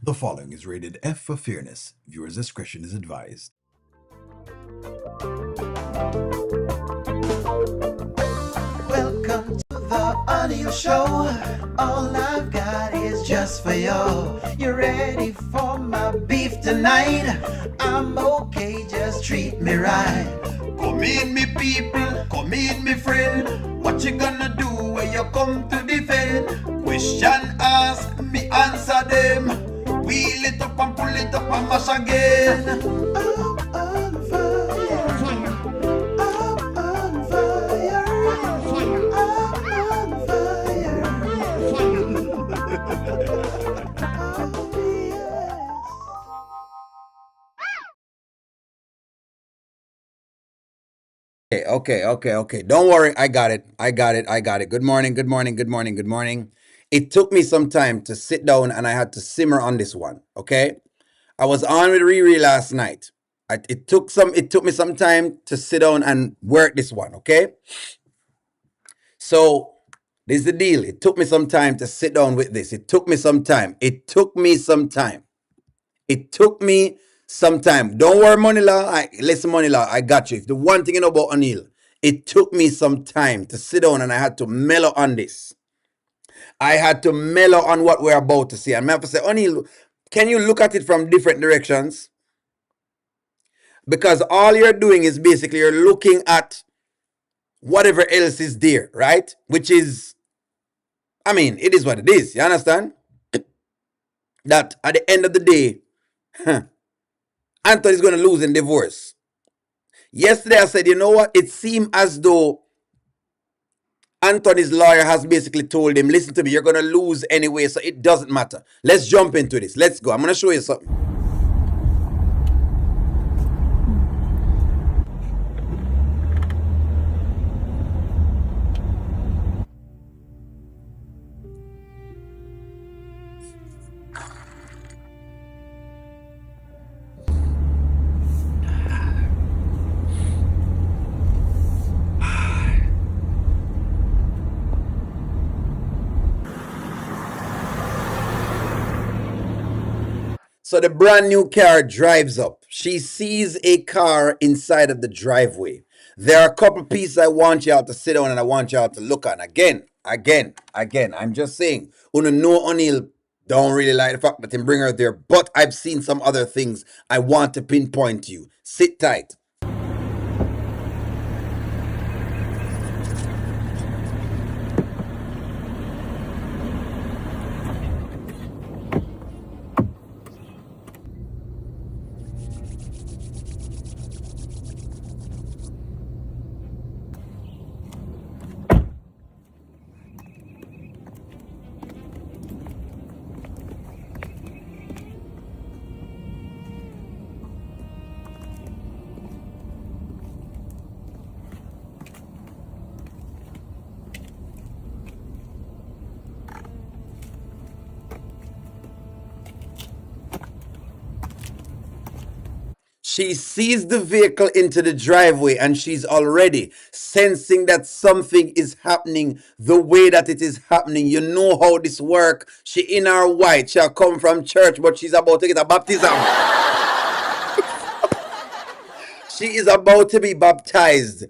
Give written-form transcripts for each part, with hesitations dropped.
The following is rated F for fairness. Viewers' discretion is advised. Welcome to the audio show. All I've got is just for you. You ready for my beef tonight? I'm okay, just treat me right. Come in, me people, come in, me friend. What you gonna do when you come to defend? Question ask, me answer them. Wheel it up and pull it up and mash again. I'm on fire. I'm on fire. I'm on fire. Oh, yes. Okay. Don't worry. I got it. Good morning. It took me some time to sit down and I had to simmer on this one. Okay. I was on with Riri last night. It took me some time to sit down and work this one. Okay. So this is the deal. It took me some time to sit down with this. It took me some time. Don't worry, Monila. Listen, Monila, I got you. If the one thing you know about O'Neill, it took me some time to sit down and I had to mellow on this. I had to mellow on what we're about to see. And I have to say, O'Neill, can you look at it from different directions? Because all you're doing is basically you're looking at whatever else is there, right? Which is, it is what it is. You understand? That at the end of the day, Anthony's going to lose in divorce. Yesterday I said, you know what? It seemed as though Anthony's lawyer has basically told him, listen to me, you're going to lose anyway, so it doesn't matter. Let's jump into this. Let's go. I'm going to show you something. So the brand new car drives up. She sees a car inside of the driveway. There are a couple pieces I want y'all to sit down and I want y'all to look at. Again. I'm just saying, Una know O'Neill don't really like the fact that him bring her there, but I've seen some other things I want to pinpoint to you. Sit tight. She sees the vehicle into the driveway and she's already sensing that something is happening the way that it is happening. You know how this works. She in her white. She'll come from church, but she's about to get a baptism. She is about to be baptized.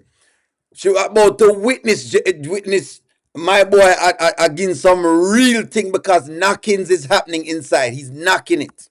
She about to witness my boy against some real thing because knockings is happening inside. He's knocking it.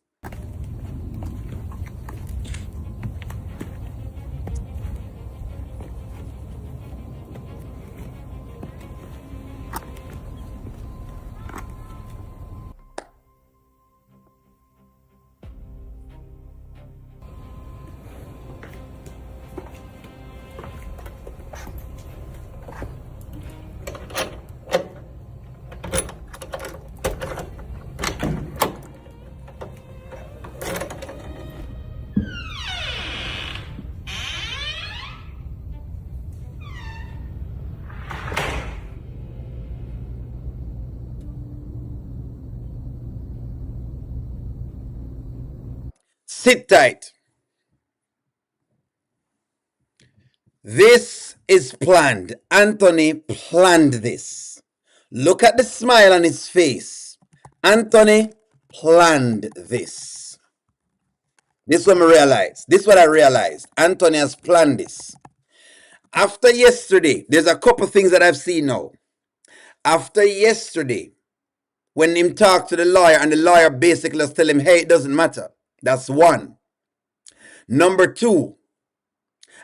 Sit tight. This is planned. Anthony planned this. Look at the smile on his face. Anthony planned this. This is what I realized. This is what I realized. Anthony has planned this. After yesterday, there's a couple things that I've seen now. After yesterday, when him talked to the lawyer and the lawyer basically just tell him, hey, it doesn't matter. That's one. Number two,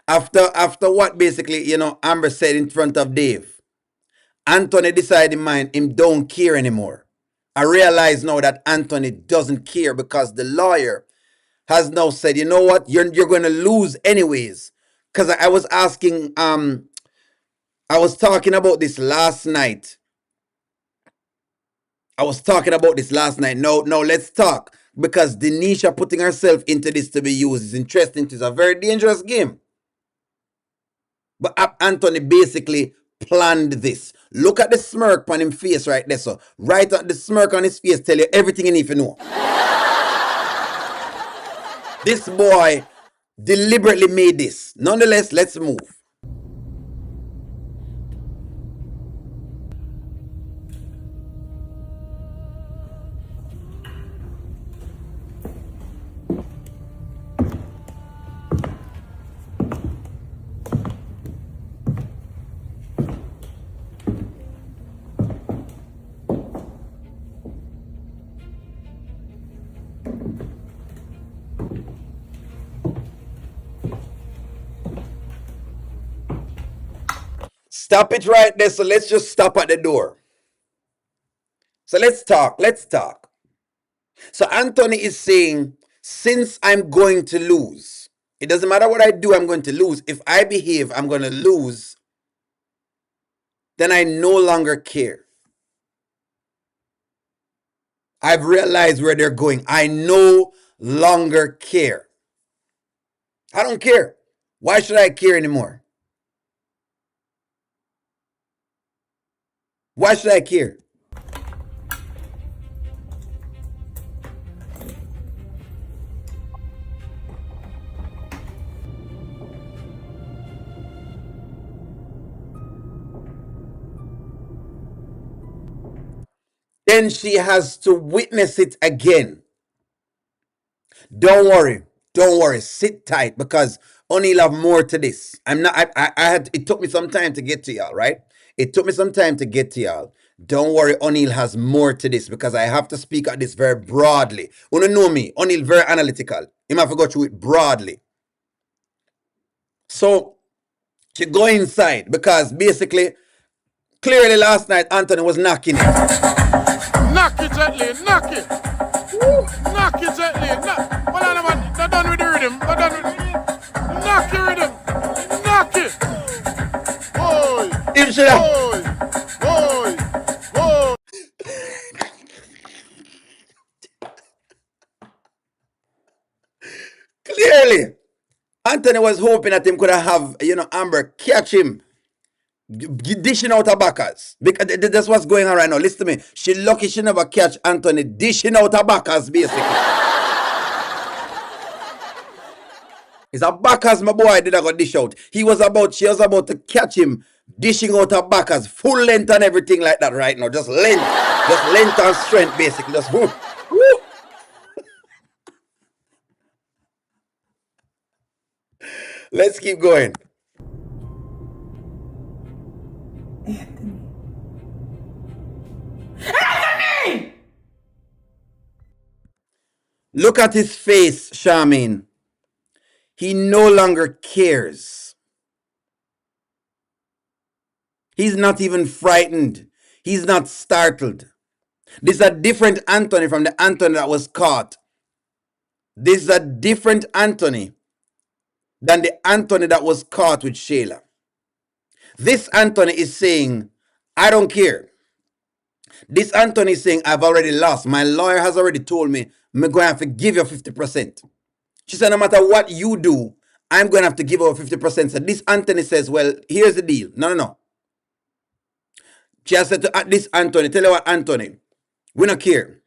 after what basically, Amber said in front of Dave, Anthony decided in mind him don't care anymore. I realize now that Anthony doesn't care because the lawyer has now said, you know what, you're going to lose anyways. Because I was asking, I was talking about this last night. No, let's talk. Because Denisha putting herself into this to be used is interesting. It's a very dangerous game. But Anthony basically planned this. Look at the smirk on his face right there. So right at the smirk on his face tell you everything you need to know. This boy deliberately made this. Nonetheless, let's move. Stop it right there. So let's just stop at the door. So let's talk. So Anthony is saying, since I'm going to lose, it doesn't matter what I do, I'm going to lose. If I behave, I'm going to lose. Then I no longer care. I've realized where they're going. I no longer care. I don't care. Why should I care anymore? Why should I care? Then she has to witness it again. Don't worry, sit tight because O'Neal have more to this. It took me some time to get to y'all, right? Don't worry, O'Neal has more to this because I have to speak at this very broadly. You know me, O'Neal very analytical. He might have to go through it broadly. So she go inside because basically, clearly last night Anthony was knocking it. Knock it gently, knock it. Woo. Knock it gently, knock. Hold on, man. Not done with the rhythm. Knock your rhythm. Knock it. Boy. Boy. Clearly, Anthony was hoping that him could have, Amber catch him dishing out her backers. Because that's what's going on right now. Listen to me. She lucky she never catch Anthony dishing out her backers, basically. It's a backers, my boy did I go dish out. She was about to catch him dishing out her backers, full length and everything like that right now. Just length and strength, basically. Just whoop. Whoop. Let's keep going. Anthony! Look at his face, Charmaine. He no longer cares. He's not even frightened. He's not startled. This is a different Anthony from the Anthony that was caught. This is a different Anthony than the Anthony that was caught with Shayla. This Anthony is saying, I don't care. This Anthony is saying, I've already lost. My lawyer has already told me, I'm going to have to give you 50%. She said, no matter what you do, I'm going to have to give her 50%. So this Anthony says, well, here's the deal. No. She has said to this Anthony, tell you what, Anthony, we don't care.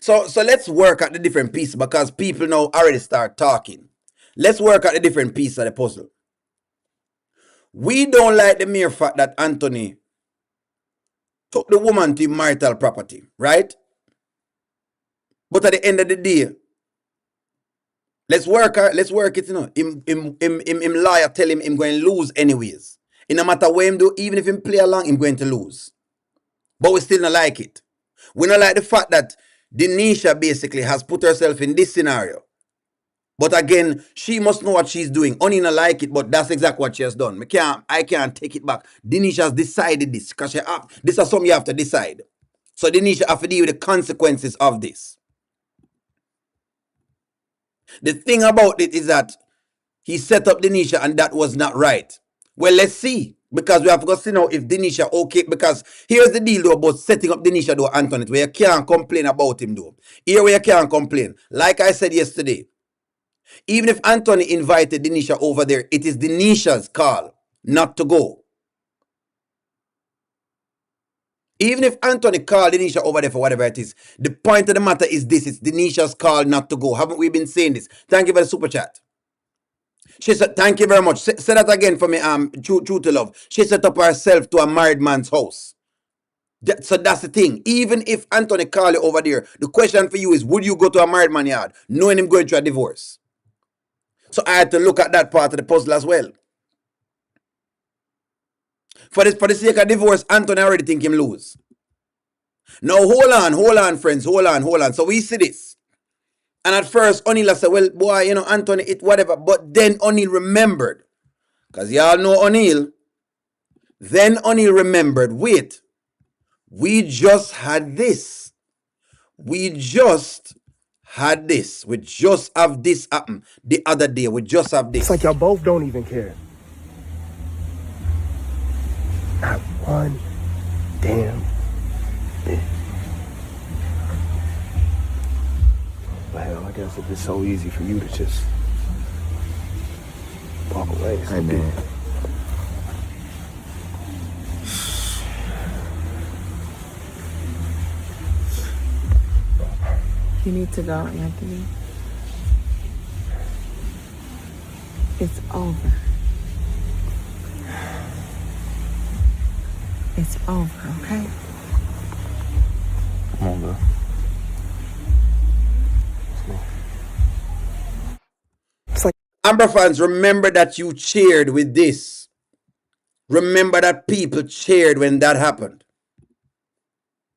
So let's work at the different pieces because people now already start talking. Let's work at the different pieces of the puzzle. We don't like the mere fact that Anthony took the woman to marital property, right? But at the end of the day, let's work it, you know. Him lawyer tell him going to lose anyways. It no matter what him do, even if him play along, him going to lose. But we still not like it. We not like the fact that Denisha basically has put herself in this scenario. But again, she must know what she's doing. Only not like it, but that's exactly what she has done. I can't take it back. Denisha has decided this because this is something you have to decide. So Denisha have to deal with the consequences of this. The thing about it is that he set up Denisha and that was not right. Well, let's see. Because we have to see now if Denisha okay. Because here's the deal though about setting up Denisha though, Antoinette, where you can't complain about him though. Here where you can't complain. Like I said yesterday, even if Anthony invited Denisha over there, it is Denisha's call not to go. Even if Anthony called Denisha over there for whatever it is, the point of the matter is this: it's Denisha's call not to go. Haven't we been saying this? Thank you for the super chat. She said, thank you very much. Say that again for me, true to love. She set up herself to a married man's house. So that's the thing. Even if Anthony called you over there, the question for you is, would you go to a married man yard knowing him going through a divorce? So I had to look at that part of the puzzle as well. For the sake of divorce, Anthony already think him lose. Now hold on, friends, hold on. So we see this. And at first, O'Neal said, well, boy, you know, Anthony, it whatever. But then O'Neal remembered. Because y'all know O'Neal. Then O'Neal remembered, wait, we just had this. We just had this. We just have this happen the other day. We just have this. It's like y'all both don't even care. Not one damn bit. But hell, I guess if it's so easy for you to just walk away. Hey, man. You need to go, Anthony. It's over. It's over, okay? Come on, bro. It's like Amber fans, remember that you cheered with this. Remember that people cheered when that happened.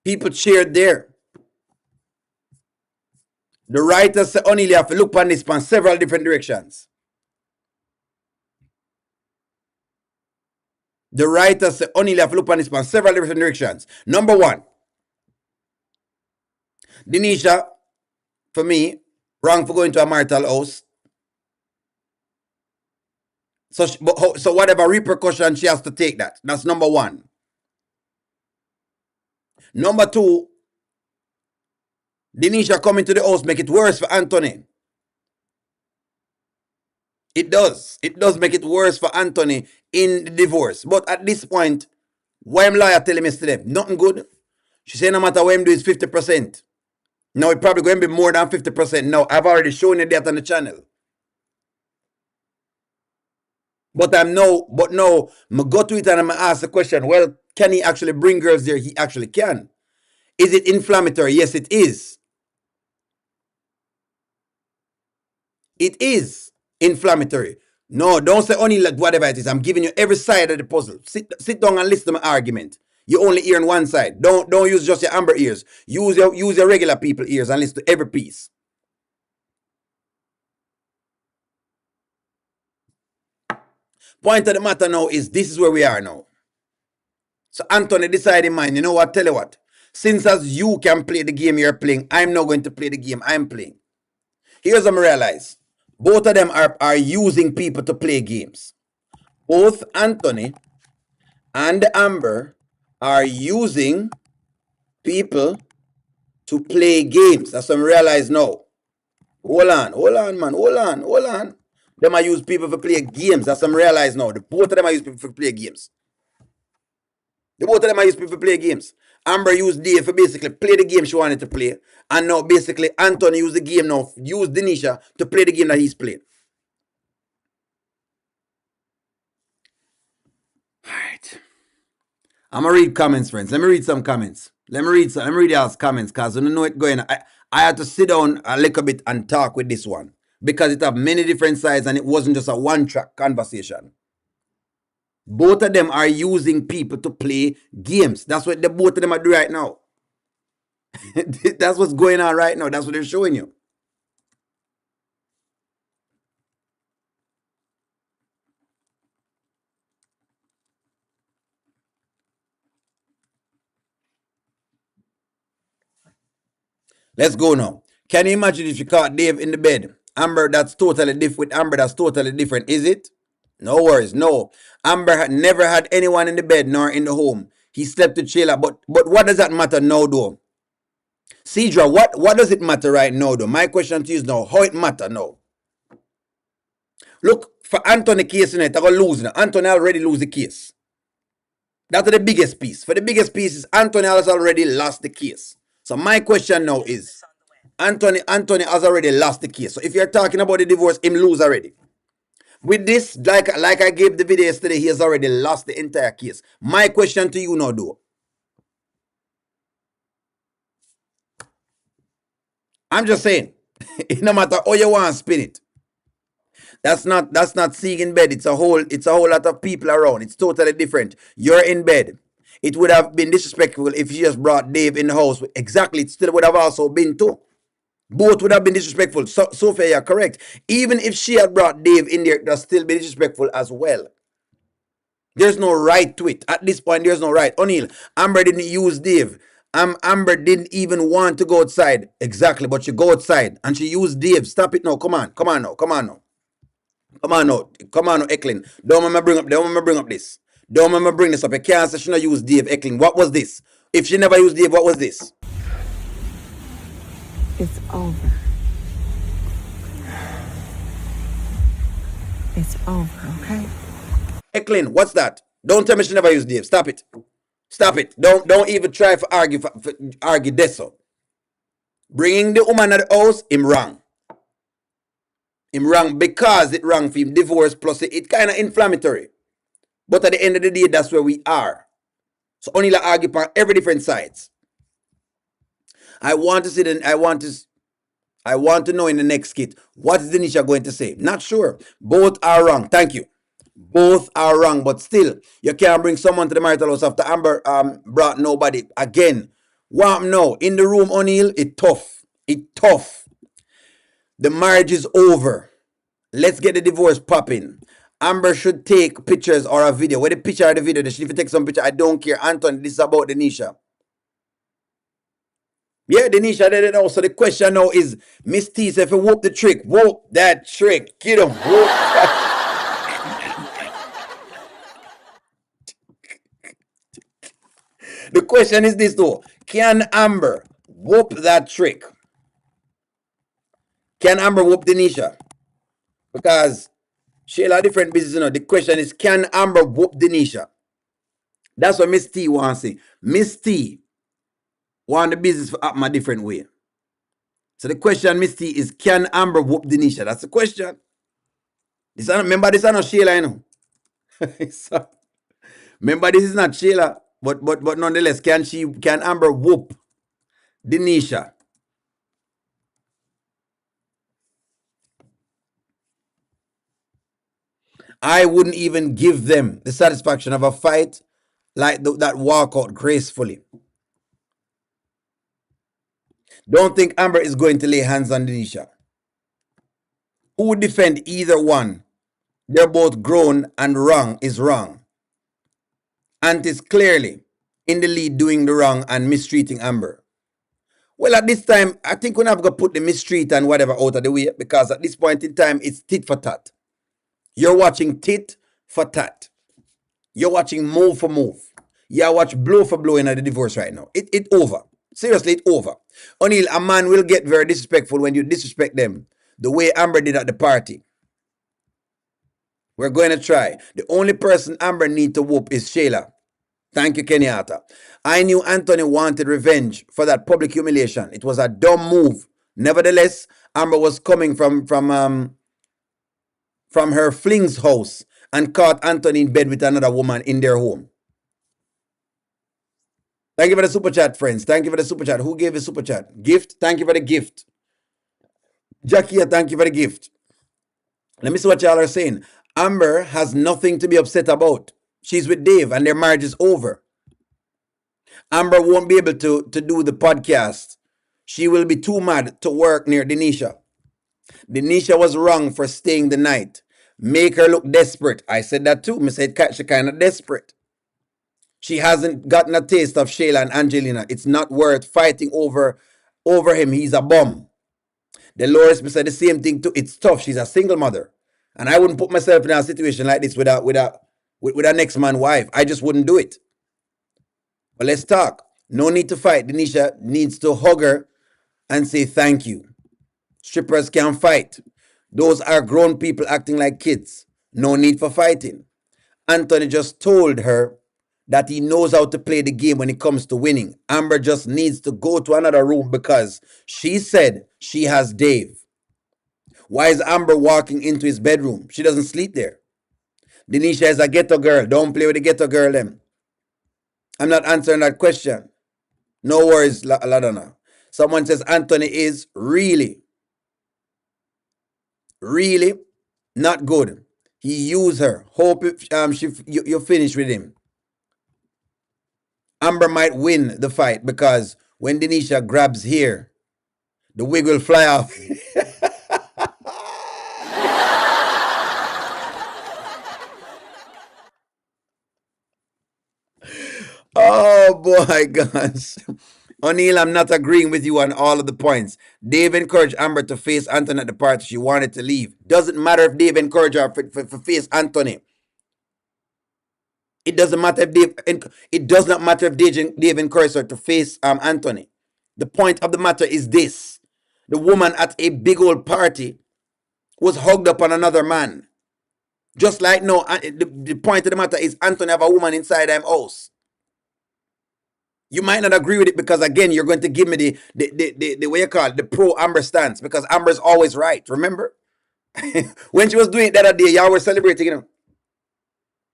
People cheered there. The writers say O'Neal have to look on this from several different directions. The writers say O'Neal have to look on this from several different directions. Number one, Denisha, for me, wrong for going to a marital house. So whatever repercussion she has to take that. That's number one. Number two, Denisha coming to the house make it worse for Anthony. It does. It does make it worse for Anthony in the divorce. But at this point, why am lawyer telling me yesterday? Nothing good. She said no matter what him do is 50%. Now it probably going to be more than 50%. Now I've already shown you that on the channel. But now, I go to it and I'm going to ask the question, well, can he actually bring girls there? He actually can. Is it inflammatory? Yes, it is. It is inflammatory. No, don't say only like whatever it is. I'm giving you every side of the puzzle. Sit down and listen to my argument. You only hear on one side. Don't use just your amber ears. Use your regular people ears and listen to every piece. Point of the matter now is this is where we are now. So Anthony decided in mind, you know what, tell you what. Since as you can play the game you're playing, I'm not going to play the game I'm playing. Here's what I realize. Both of them are using people to play games. Both Anthony and Amber are using people to play games. That's what I realize now. Hold on, man. Hold on. Them are use people for play games. That's what I realize now. Both of them are use people for play games. Both of them are use people for play games. Amber used Dave for basically play the game she wanted to play. And now basically Anthony used the game now. Use Denisha to play the game that he's playing. Alright. I'm gonna read comments, friends. Let me read some comments. Let me read y'all's comments because I don't know it going. I had to sit down a little bit and talk with this one because it have many different sides and it wasn't just a one-track conversation. Both of them are using people to play games. That's what the both of them are doing right now. That's what's going on right now. That's what they're showing you. Let's go now. Can you imagine if you caught Dave in the bed? Amber, that's totally different. With Amber, that's totally different. Is it? No worries. No. Amber had never had anyone in the bed nor in the home. He slept with Sheila. But what does that matter now, though? Cedra, what does it matter right now, though? My question to you is now, how it matter now? Look, for Anthony case tonight, I'm going to lose now. Anthony already lose the case. That's the biggest piece. For the biggest piece is Anthony has already lost the case. So my question now is, Anthony has already lost the case. So if you're talking about the divorce, him lose already. With this, like I gave the video yesterday, he has already lost the entire case. My question to you now, though. I'm just saying, no matter how you want to spin it, that's not seeing in bed. It's a whole lot of people around. It's totally different. You're in bed. It would have been disrespectful if you just brought Dave in the house. Exactly. It still would have also been too. Both would have been disrespectful. So, Sophia, you're correct. Even if she had brought Dave in there, it would still be disrespectful as well. There's no right to it. At this point, there's no right. O'Neal, Amber didn't use Dave. Amber didn't even want to go outside. Exactly, but she go outside and she used Dave. Stop it now. Come on now, Eklin. Don't make me bring up this. Don't make me bring this up. You can't say she not use Dave, Eklin. What was this? If she never used Dave, what was this? It's over. It's over, okay? Eklin, what's that? Don't tell me she never used Dave. Stop it. Stop it. Don't even try to argue this. So. Bringing the woman at the house, him wrong. Him wrong because it wrong for him. Divorce plus it kind of inflammatory. But at the end of the day, that's where we are. So only like argue on every different sides. I want to see I want to know in the next skit, what is Denisha going to say? Not sure. Both are wrong. Thank you. Both are wrong, but still, you can't bring someone to the marital house after Amber brought nobody. Again, what no? In the room, O'Neal, it tough. It tough. The marriage is over. Let's get the divorce popping. Amber should take pictures or a video. With the picture or the video, if you take some picture, I don't care. Anton, this is about Denisha. Yeah, Denisha did it now. So the question now is, Miss T said, if you whoop the trick, whoop that trick. Get him. Whoop that. The question is this though. Can Amber whoop that trick? Can Amber whoop Denisha? Because Sheila different business, you know. The question is, can Amber whoop Denisha? That's what Miss T wants to say. Miss T want the business to happen a different way. So the question, Miss T, is, can Amber whoop Denisha? That's the question. Remember, this is not Sheila, you know. Remember, this is not Sheila. But nonetheless, can Amber whoop Denisha? I wouldn't even give them the satisfaction of a fight like that walkout gracefully. Don't think Amber is going to lay hands on Denisha. Who would defend either one? They're both grown and wrong is wrong. Ant is clearly in the lead doing the wrong and mistreating Amber. Well, at this time, I think we're not going to put the mistreat and whatever out of the way, because at this point in time, it's tit for tat. You're watching tit for tat. You're watching move for move. You watch blow for blow in the divorce right now. It over. Seriously, it over. O'Neal, a man will get very disrespectful when you disrespect them the way Amber did at the party. We're going to try. The only person Amber need to whoop is Sheila. Thank you, Kenyatta. I knew Anthony wanted revenge for that public humiliation. It was a dumb move. Nevertheless, Amber was coming from her fling's house and caught Anthony in bed with another woman in their home. Thank you for the super chat, friends. Thank you for the super chat. Who gave a super chat? Gift. Thank you for the gift. Jackie, thank you for the gift. Let me see what y'all are saying. Amber has nothing to be upset about. She's with Dave and their marriage is over. Amber won't be able to do the podcast. She will be too mad to work near Denisha. Denisha was wrong for staying the night. Make her look desperate. I said that too. I said she kind of desperate. She hasn't gotten a taste of Shayla and Angelina. It's not worth fighting over him. He's a bum. Dolores said the same thing too. It's tough. She's a single mother. And I wouldn't put myself in a situation like this with a next man wife. I just wouldn't do it. But let's talk. No need to fight. Denisha needs to hug her and say thank you. Strippers can fight. Those are grown people acting like kids. No need for fighting. Anthony just told her that he knows how to play the game when it comes to winning. Amber just needs to go to another room because she said she has Dave. Why is Amber walking into his bedroom? She doesn't sleep there. Denisha is a ghetto girl. Don't play with the ghetto girl them. I'm not answering that question. No worries, Ladonna. Someone says Anthony is really not good. He used her. Hope you finish with him. Amber might win the fight because when Denisha grabs here, the wig will fly off. Oh boy, gosh. O'Neill, I'm not agreeing with you on all of the points. Dave encouraged Amber to face Anthony at the party. She wanted to leave. Doesn't matter if Dave encouraged her for face Anthony. It doesn't matter if it does not matter if Dave encouraged her to face Anthony. The point of the matter is this. The woman at a big old party was hugged up on another man. Just like no, the point of the matter is Anthony have a woman inside him house. You might not agree with it because again, you're going to give me the way you call it, the pro Amber stance because Amber's always right. Remember? When she was doing it the other day, y'all were celebrating,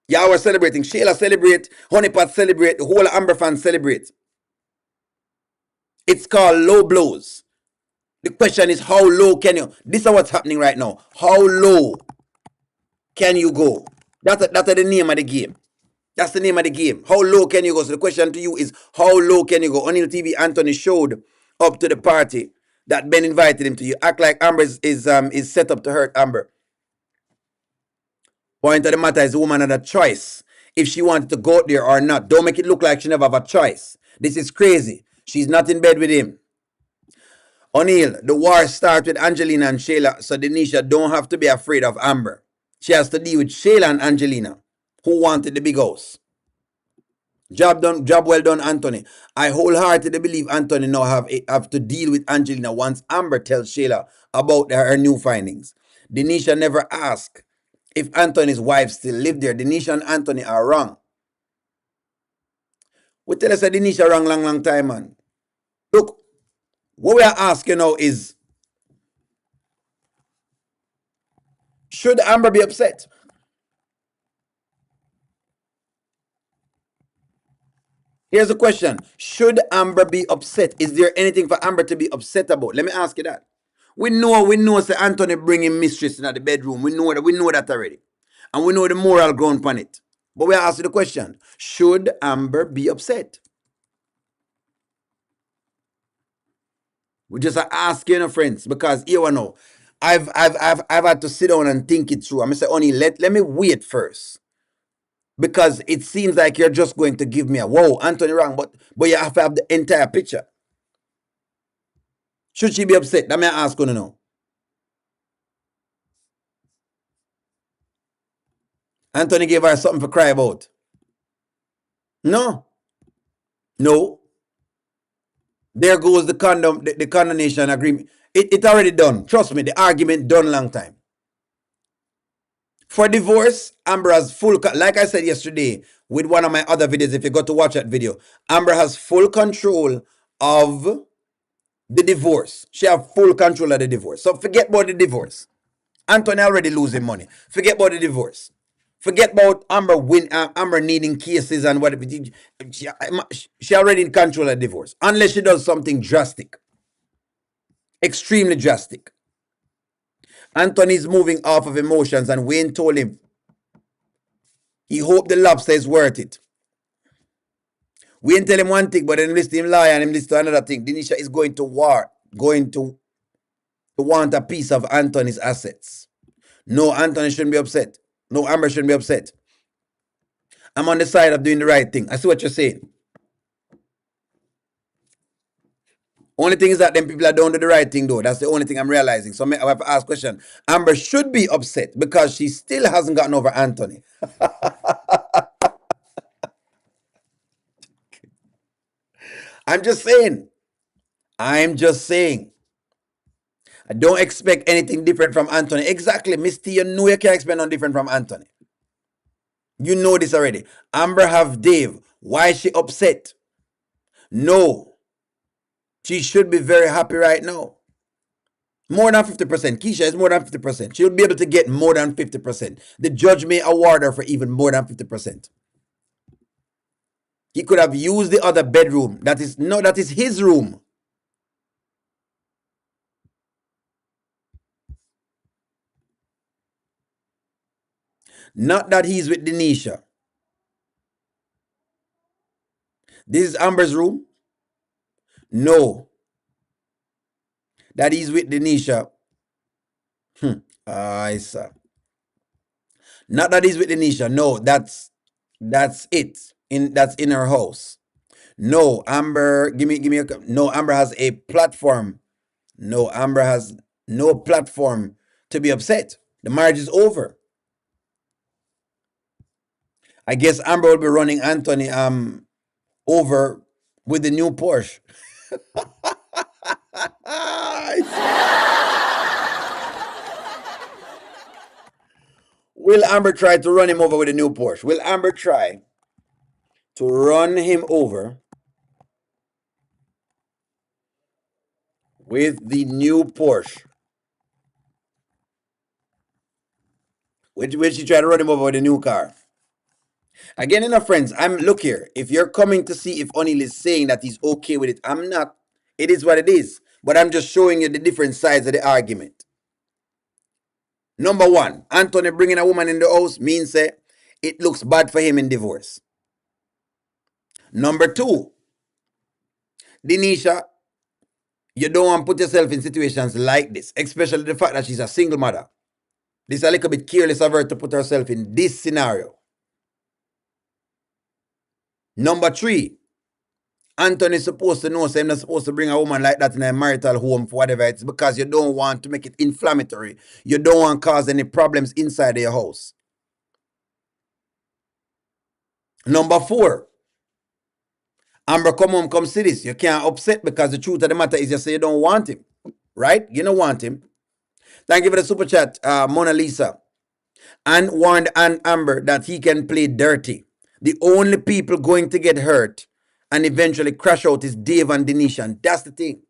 Y'all were celebrating. Shayla celebrate, Honeypot celebrate, the whole Amber fans celebrate. It's called low blows. The question is how low can you? This is what's happening right now. How low can you go? That's the name of the game. That's the name of the game. How low can you go? So the question to you is, how low can you go? O'Neill TV, Anthony showed up to the party that Ben invited him to. You act like Amber is set up to hurt Amber. Point of the matter is the woman had a choice if she wanted to go there or not. Don't make it look like she never have a choice. This is crazy. She's not in bed with him. O'Neill, the war starts with Angelina and Shayla, so Denisha don't have to be afraid of Amber. She has to deal with Shayla and Angelina, who wanted the big house. Job done, job well done, Anthony. I wholeheartedly believe Anthony now have to deal with Angelina once Amber tells Shayla about her new findings. Denisha never asked if Anthony's wife still lived there. Denisha and Anthony are wrong. We tell us that Denisha wrong long time, man. Look, what we are asking now is, should Amber be upset? Here's the question. Should Amber be upset? Is there anything for Amber to be upset about? Let me ask you that. We know say Anthony bringing mistress in the bedroom. We know that already. And we know the moral ground upon it. But we are asking the question. Should Amber be upset? We just are asking our friends because here know. I've had to sit down and think it through. I'm gonna say, Oni, let me wait first. Because it seems like you're just going to give me a whoa, Anthony wrong, but you have to have the entire picture. Should she be upset? That may I ask you to know. Anthony gave her something for cry about. No. There goes the condemnation agreement. It already done. Trust me, the argument done long time. For divorce, Amber has full, like I said yesterday with one of my other videos, if you got to watch that video, Amber has full control of the divorce. She have full control of the divorce. So forget about the divorce. Anthony already losing money. Forget about the divorce. Forget about Amber needing cases and whatever. She already in control of divorce. Unless she does something drastic. Extremely drastic. Anthony's moving off of emotions, and Wayne told him he hoped the lobster is worth it. Wayne tell him one thing, but then listen to him lie and him listen to another thing. Denisha is going to want a piece of Anthony's assets. No, Anthony shouldn't be upset. No, Amber shouldn't be upset. I'm on the side of doing the right thing. I see what you're saying. Only thing is that them people that don't do the right thing though. That's the only thing I'm realizing. So I have to ask a question. Amber should be upset because she still hasn't gotten over Anthony. I'm just saying. I don't expect anything different from Anthony. Exactly, Misty, you know you can't expect nothing different from Anthony. You know this already. Amber have Dave. Why is she upset? No. She should be very happy right now. More than 50%. Keisha is more than 50%. She'll be able to get more than 50%. The judge may award her for even more than 50%. He could have used the other bedroom. That is his room. Not that he's with Denisha. This is Amber's room. No. That he's with Denisha. I sir. Not that he's with Denisha. No, that's it. That's in her house. No, Amber, give me a no, Amber has a platform. No, Amber has no platform to be upset. The marriage is over. I guess Amber will be running Anthony over with the new Porsche. Will Amber try to run him over with a new Porsche? Will Amber try to run him over with the new Porsche? Will she try to run him over with a new car? Again, enough friends, look here. If you're coming to see if O'Neal is saying that he's okay with it, I'm not. It is what it is. But I'm just showing you the different sides of the argument. Number one, Anthony bringing a woman in the house means it looks bad for him in divorce. Number two, Denisha, you don't want to put yourself in situations like this, especially the fact that she's a single mother. This is a little bit careless of her to put herself in this scenario. Number three, Anthony's supposed to know, so I'm not supposed to bring a woman like that in a marital home for whatever it's because you don't want to make it inflammatory. You don't want to cause any problems inside your house. Number four, Amber, come home, come see this. You can't upset because the truth of the matter is you say you don't want him. Right? You don't want him. Thank you for the super chat, Mona Lisa. And warned Amber that he can play dirty. The only people going to get hurt and eventually crash out is Dave and Denisha. And that's the thing.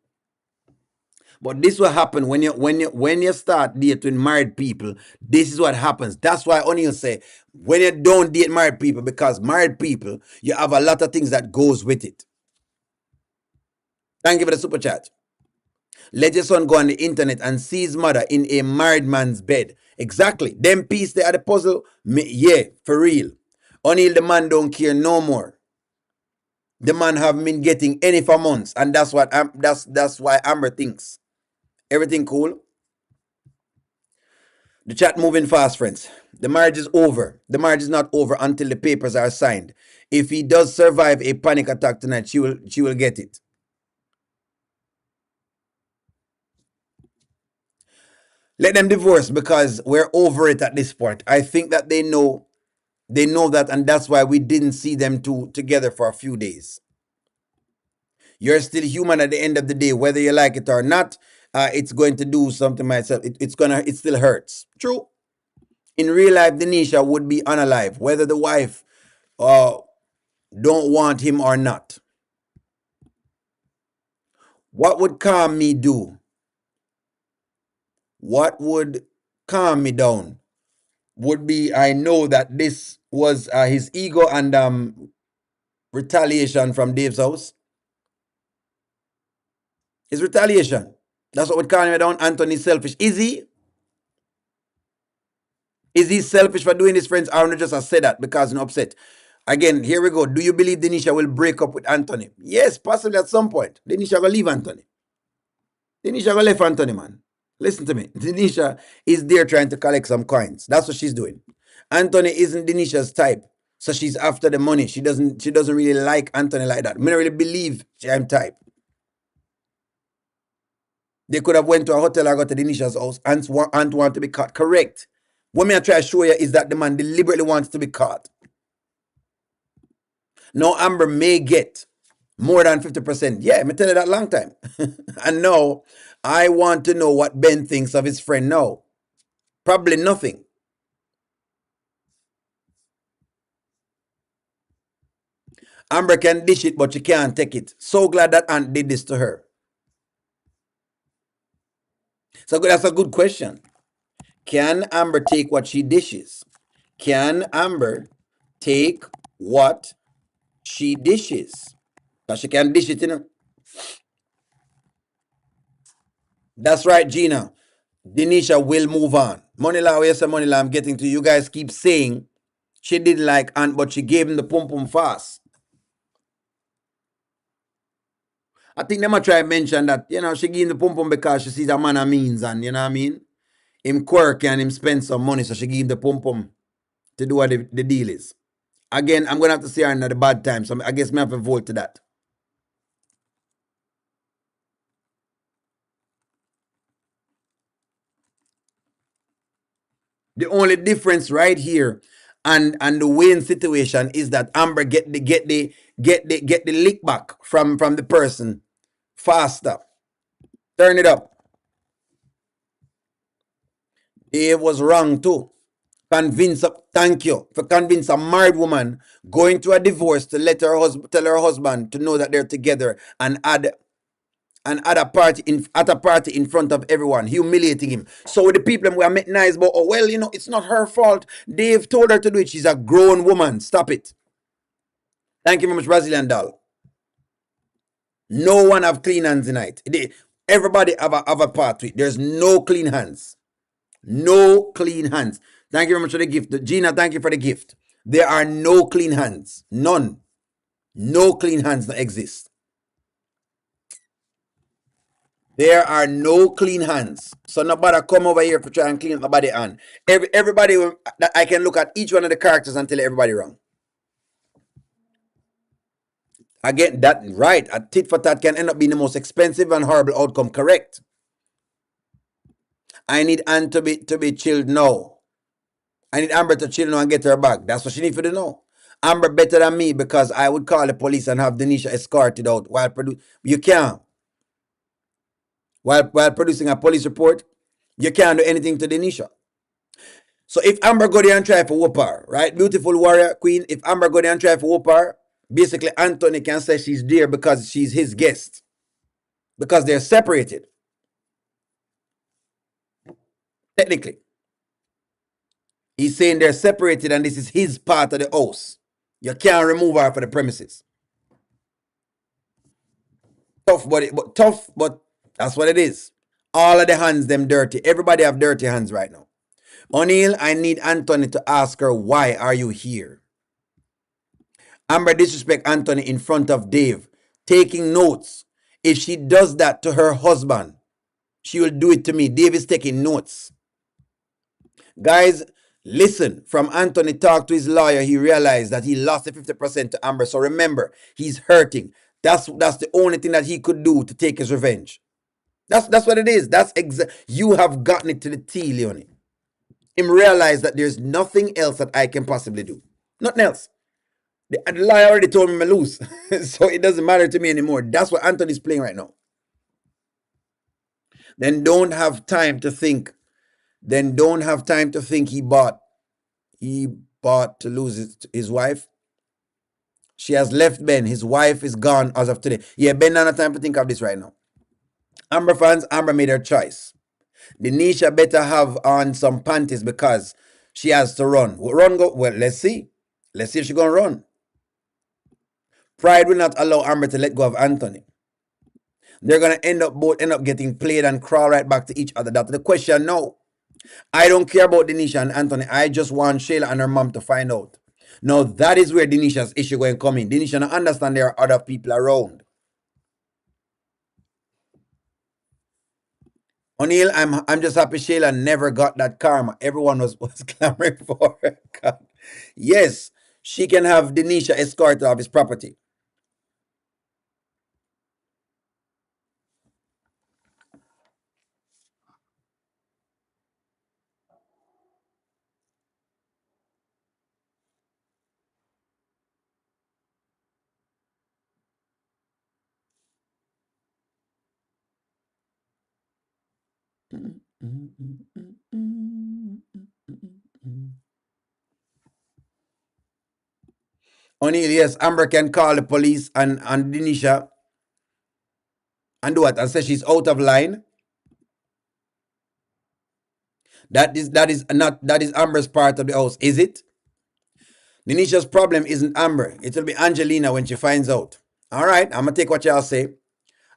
But this will happen when you start dating married people. This is what happens. That's why O'Neal say when you don't date married people, because married people, you have a lot of things that goes with it. Thank you for the super chat. Let your son go on the internet and see his mother in a married man's bed. Exactly. Them piece they are the puzzle. Yeah, for real. O'Neal, the man don't care no more. The man have been getting any for months, and that's what that's why Amber thinks. Everything cool? The chat moving fast, friends. The marriage is over. The marriage is not over until the papers are signed. If he does survive a panic attack tonight, she will get it. Let them divorce because we're over it at this point. I think that they know that, and that's why we didn't see them two together for a few days. You're still human at the end of the day, whether you like it or not. It's going to do something myself. It still hurts. True. In real life, Denisha would be unalive, whether the wife don't want him or not. What would calm me do? What would calm me down would be, I know that this was his ego and retaliation from Dave's house. It's retaliation. That's what we're calling it down. Anthony's selfish. Is he? Is he selfish for doing this, friends? I want to just say that because I'm upset. Again, here we go. Do you believe Denisha will break up with Anthony? Yes, possibly at some point. Denisha will leave Anthony. Denisha will leave Anthony, man. Listen to me. Denisha is there trying to collect some coins. That's what she's doing. Anthony isn't Denisha's type. So she's after the money. She doesn't really like Anthony like that. I don't really believe I'm type. They could have went to a hotel or got to Denisha's house and want to be caught. Correct. What me I try to show you is that the man deliberately wants to be caught. Now Amber may get more than 50%. Yeah, me tell you that long time. And now I want to know what Ben thinks of his friend now. Probably nothing. Amber can dish it, but she can't take it. So glad that Aunt did this to her. So that's a good question. Can Amber take what she dishes? Can Amber take what she dishes? Because she can dish it, you know. That's right, Gina. Denisha will move on. Moneyla, yes, Moneyla, I'm getting to you guys keep saying she didn't like Aunt, but she gave him the pum pum fast. I think they might try to mention that, you know, she gave him the pum pum because she sees a man of means and, you know what I mean? Him quirky and him spend some money, so she gave him the pum pum to do what the deal is. Again, I'm going to have to see her in the bad time, so I guess I have to vote to that. The only difference right here and the Wayne situation is that Amber get the lick back from the person faster. Turn it up. Dave was wrong too. Thank you for convince a married woman going through a divorce to let her husband tell her husband to know that they're together and add a party in front of everyone, humiliating him. So the people were making nice about, oh well, you know, it's not her fault. Dave told her to do it. She's a grown woman. Stop it. Thank you very much, Brazilian doll. No one have clean hands tonight. Everybody have a part to it. There's no clean hands. No clean hands. Thank you very much for the gift. Gina, thank you for the gift. There are no clean hands. None. No clean hands that exist. There are no clean hands. So nobody come over here to try and clean up nobody hand. Everybody, I can look at each one of the characters and tell everybody wrong. Again, that right. A tit for tat can end up being the most expensive and horrible outcome. Correct. I need Anne to be chilled now. I need Amber to chill now and get her back. That's what she needs to know. Amber better than me because I would call the police and have Denisha escorted out while you can't. While producing a police report, you can't do anything to Denisha. So if Amber go there and try for whoop her, right? Beautiful warrior queen, if Amber go there and try for whoop her, basically Anthony can say she's there because she's his guest. Because they're separated. Technically. He's saying they're separated and this is his part of the house. You can't remove her for the premises. Tough, but that's what it is. All of the hands, them dirty. Everybody have dirty hands right now. O'Neill, I need Anthony to ask her, why are you here? Amber disrespect Anthony in front of Dave, taking notes. If she does that to her husband, she will do it to me. Dave is taking notes. Guys, listen, from Anthony talk to his lawyer, he realized that he lost the 50% to Amber. So remember, he's hurting. That's the only thing that he could do to take his revenge. That's what it is. You have gotten it to the T, Leonie. Him realize that there's nothing else that I can possibly do. Nothing else. The lawyer already told me to lose. So it doesn't matter to me anymore. That's what Anthony's playing right now. Then don't have time to think. He bought to lose his wife. She has left Ben. His wife is gone as of today. Yeah, Ben doesn't have time to think of this right now. Amber fans, Amber made her choice. Denisha better have on some panties because She has to run. Run go well, let's see. Let's see if she's gonna run. Pride will not allow Amber to let go of Anthony. They're gonna both end up getting played and crawl right back to each other. That's the question now. I don't care about Denisha and Anthony. I just want Shayla and her mom to find out. Now that is where Denisha's issue going to come in. Denisha don't understand there are other people around. O'Neill, I'm just happy Shayla never got that karma. Everyone was clamoring for her. Yes, she can have Denisha escorted off his property. O'Neill, yes, Amber can call the police and Denisha and do what? And say she's out of line. That is Amber's part of the house, is it? Denisha's problem isn't Amber. It'll be Angelina when she finds out. All right, I'm gonna take what y'all say.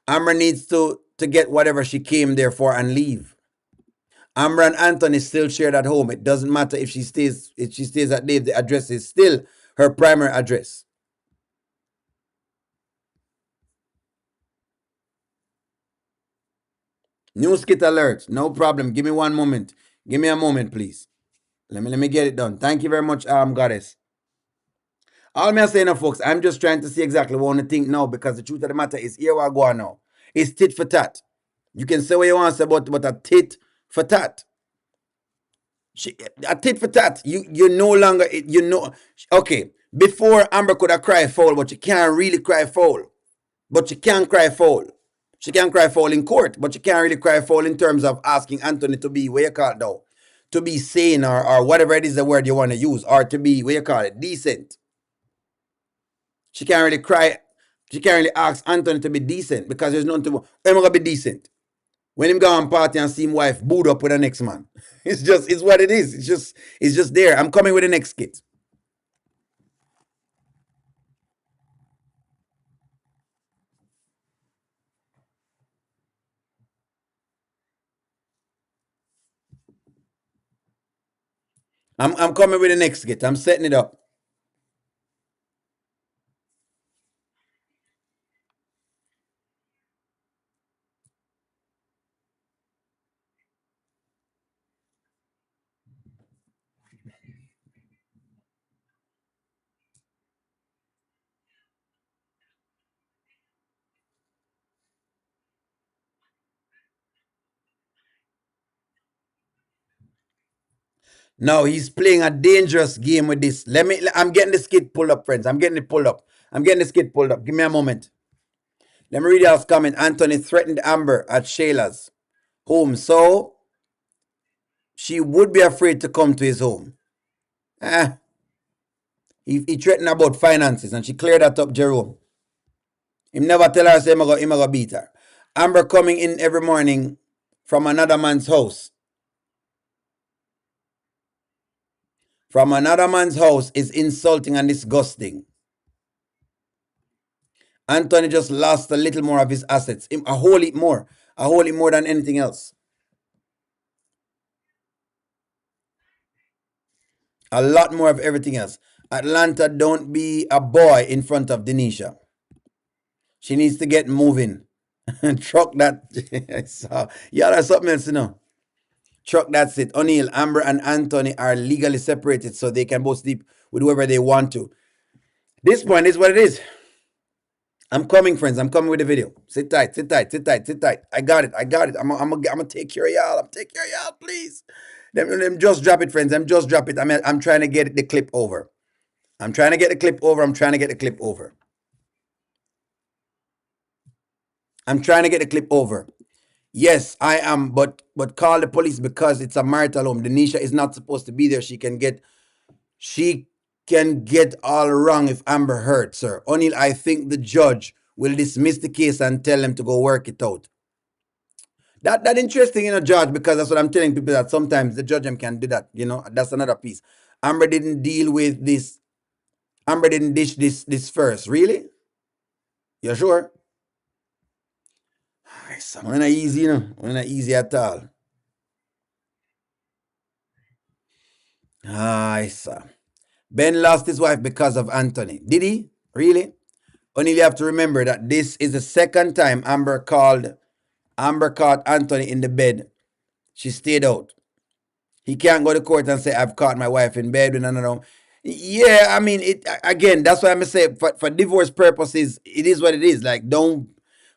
Amber needs to get whatever she came there for and leave. Amber and Anthony still share that home. It doesn't matter if she stays at Dave. The address is still her primary address. New skit alert. No problem. Give me one moment. Give me a moment, please. Let me get it done. Thank you very much, Goddess. All me saying now, folks, I'm just trying to see exactly what I want to think now, because the truth of the matter is here we go now. It's tit for tat. You can say what you want to say about a tit for tat. A tit for tat. You no longer, okay, before Amber could have cried foul, but she can't really cry foul. But she can cry foul. She can cry foul in court, but she can't really cry foul in terms of asking Anthony to be, what you call it now, to be sane or whatever it is the word you want to use, or to be, what you call it, decent. She can't really cry. She can't really ask Anthony to be decent, because there's nothing to. I'm gonna be decent when him go on party and see him wife booed up with the next man. It's what it is. It's just there. I'm coming with the next skit. I'm coming with the next skit. I'm setting it up. Now he's playing a dangerous game with this. I'm getting the skit pulled up, friends. I'm getting it pulled up. Give me a moment. Let me read y'all's comment. Anthony threatened Amber at Shayla's home, so she would be afraid to come to his home. He threatened about finances, and she cleared that up, Jerome. Him never tell her, say, him go beat her. Amber coming in every morning from another man's house. From another man's house is insulting and disgusting. Anthony just lost a little more of his assets. A whole heap more. A whole heap more than anything else. A lot more of everything else. Atlanta, don't be a boy in front of Denisha. She needs to get moving. Truck that. Yeah, that's something else, you know. Truck, that's it. O'Neill, Amber, and Anthony are legally separated, so they can both sleep with whoever they want to. This point is what it is. I'm coming, friends. I'm coming with the video. Sit tight. I got it. I'm gonna take care of y'all. Please. Them just drop it, friends. Just drop it. I'm trying to get the clip over. I'm trying to get the clip over. Yes, I am, but call the police, because it's a marital home. Denisha is not supposed to be there. She can get all wrong if Amber hurts her. O'Neill, I think the judge will dismiss the case and tell them to go work it out. That interesting, Judge, because that's what I'm telling people that sometimes the judge can do that. That's another piece. Amber didn't deal with this. Amber didn't dish this first. Really? You sure? It's not easy, Not easy at all. Sir. Ben lost his wife because of Anthony. Did he? Really? Only you have to remember that this is the second time Amber caught Anthony in the bed. She stayed out. He can't go to court and say, I've caught my wife in bed. No. Yeah, I mean, again, that's why I'm saying for divorce purposes, it is what it is. Like,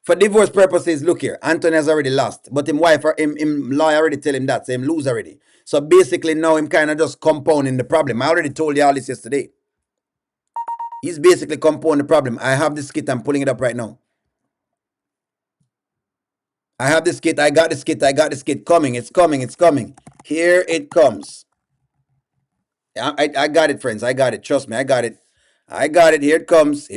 for divorce purposes, look here, Anthony has already lost. But him wife, him lawyer already tell him that, so him lose already. So basically now him kind of just compounding the problem. I already told y'all this yesterday. He's basically compounding the problem. I have the skit, I'm pulling it up right now. I have the skit, I got the skit coming. It's coming. Here it comes. I got it, friends. I got it. Trust me, I got it. Here it comes.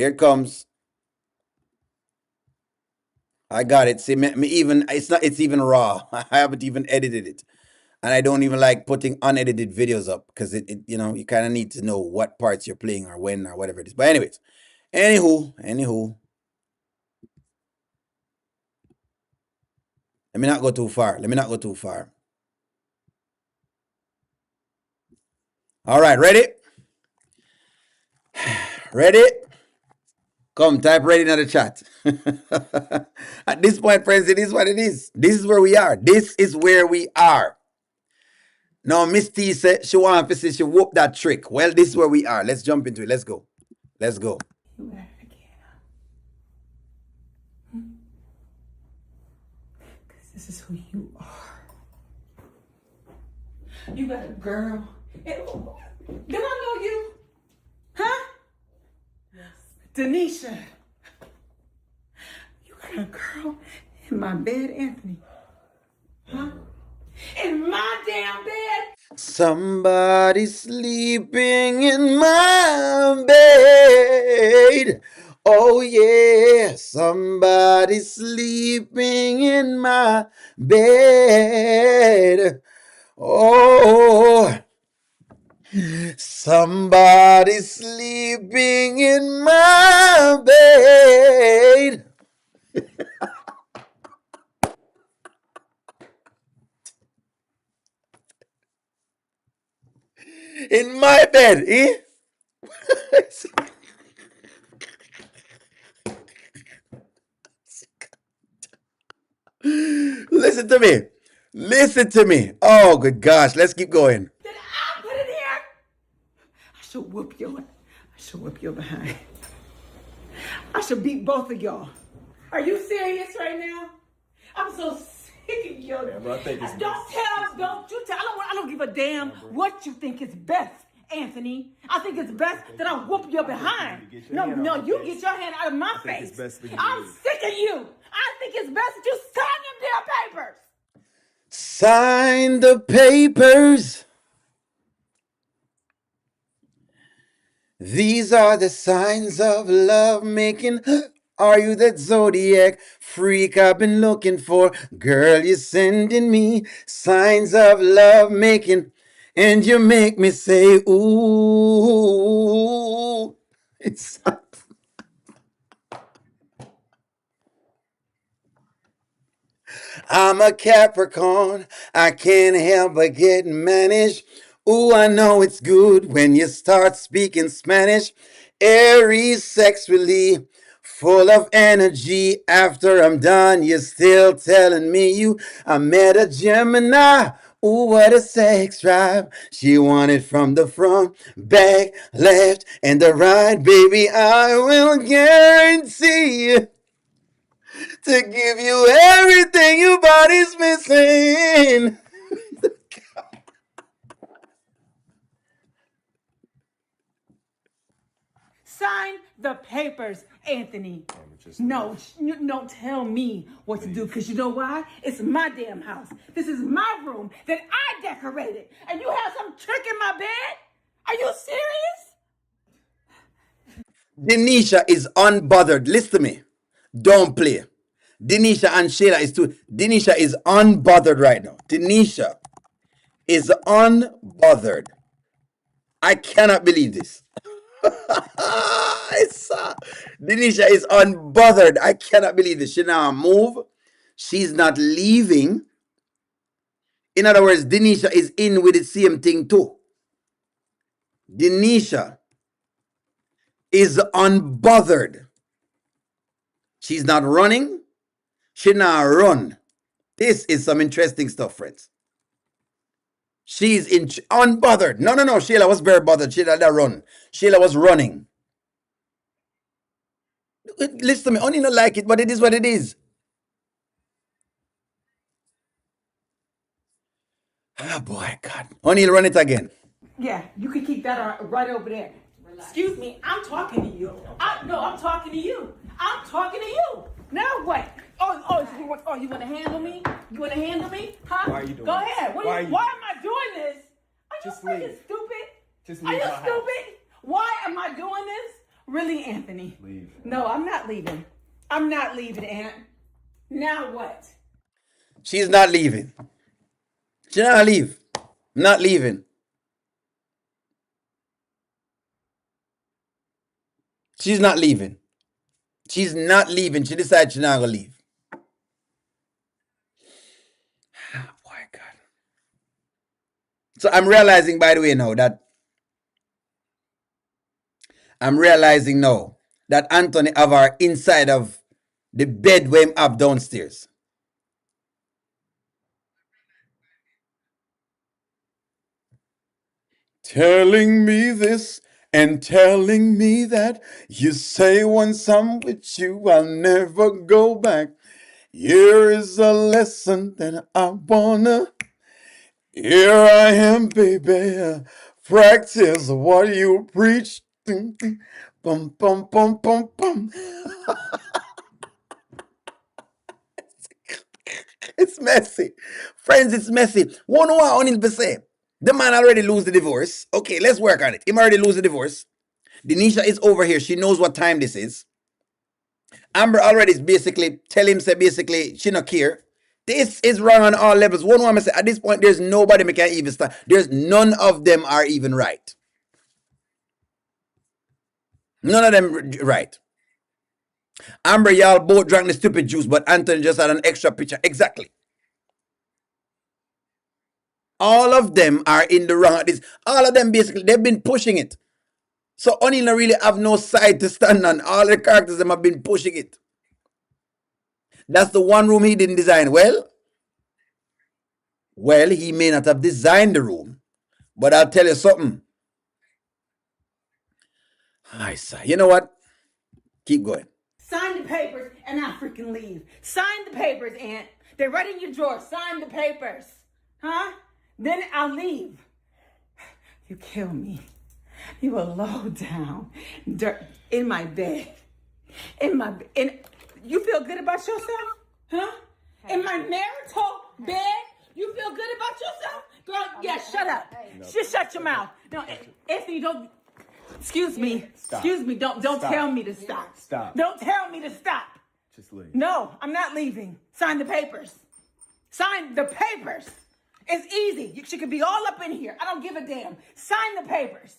I got it. See, me even it's even raw. I haven't even edited it. And I don't even like putting unedited videos up because it you kind of need to know what parts you're playing or when or whatever it is. But anyways, anywho. Let me not go too far. All right, ready? Ready? Come, type ready in the chat. At this point, friends, it is what it is. This is where we are. Now, Miss T said she wants to say she whoop that trick. Well, this is where we are. Let's jump into it. Let's go. You at it again. Because this is who you are. You got a girl. Did I know you? Huh? Yes. Denisha. You got a girl in my bed, Anthony. Huh? In my damn bed. Somebody sleeping in my bed. Oh yeah, somebody sleeping in my bed. Oh, somebody sleeping in my bed. In my bed, eh? Listen to me. Oh, good gosh. Let's keep going. Did I put it here? I should whoop your behind. I should beat both of y'all. Are you serious right now? I'm so sick of you. Yeah, bro, I think it's don't you tell. I don't give a damn what you think is best, Anthony. I think it's best that I whoop your behind. No, you get your hand out of my face. I'm sick of you. I think it's best that you sign them damn papers. Sign the papers. These are the signs of love making. Are you that zodiac freak I've been looking for? Girl, you're sending me signs of love making. And you make me say, ooh. It's I'm a Capricorn. I can't help but get managed. Ooh, I know it's good when you start speaking Spanish. Aries sexually, full of energy. After I'm done, you're still telling me I met a Gemini. Ooh, what a sex drive. She wanted from the front, back, left, and the right. Baby, I will guarantee you to give you everything your body's missing. Sign the papers, Anthony. No, don't tell me what to do, because you know why? It's my damn house. This is my room that I decorated, and you have some trick in my bed? Are you serious? Denisha is unbothered. Listen to me. Don't play. Denisha and Sheila is too. Denisha is unbothered right now. Denisha is unbothered. I cannot believe this. Denisha is unbothered. I cannot believe this. She now move. She's not leaving. In other words, Denisha is in with the same thing too. Denisha is unbothered. She's not running. She now run. This is some interesting stuff, friends. She's unbothered. No. Sheila was very bothered. Sheila that run. Sheila was running. Listen to me. Only not like it, but it is what it is. Oh boy, God. Only run it again. Yeah, you can keep that right over there. Excuse me, I'm talking to you. I'm talking to you. I'm talking to you. Now what? You want to handle me? You want to handle me? Huh? Why are you doing Go this? ahead. Why am I doing this? Are Just you freaking leave. stupid? Just Are leave you my house. stupid? Why am I doing this? Really, Anthony? Leave. No, I'm not leaving. I'm not leaving, Aunt. Now what? She's not leaving. She's not leave. Not leaving. She's not leaving. She's not leaving. She decided she's not gonna leave. Oh, boy, God. So I'm realizing, by the way, now that Anthony have our inside of the bed where him up downstairs. Telling me this and telling me that. You say once I'm with you, I'll never go back. Here is a lesson that I wanna. Here I am, baby. Practice what you preach. Bum, bum, bum, bum, bum. It's messy. Friends, it's messy. One know what I need say. The man already lose the divorce. Okay, let's work on it. Him already lose the divorce. Denisha is over here. She knows what time this is. Amber already is basically tell him say basically she not care. This is wrong on all levels. One woman say at this point there's nobody me can even start. There's none of them are even right. None of them right. Amber, y'all both drank the stupid juice, but Anthony just had an extra picture. Exactly. All of them are in the wrong at this. All of them basically they've been pushing it. So Oni don't really have no side to stand on. All the characters them have been pushing it. That's the one room he didn't design. Well, he may not have designed the room, but I'll tell you something. I say, you know what? Keep going. Sign the papers and I freaking leave. Sign the papers, Aunt. They're right in your drawer. Sign the papers. Huh? Then I'll leave. You kill me. You will low down dirt in my bed. You feel good about yourself? Huh? In my marital bed? You feel good about yourself? Girl, yeah, shut up. Just shut your mouth. No, Anthony, don't. Excuse me. Stop. Excuse me. Don't Stop. tell me to stop. Stop. Don't tell me to stop. Just leave. No, I'm not leaving. Sign the papers. Sign the papers. It's easy. She could be all up in here. I don't give a damn. Sign the papers.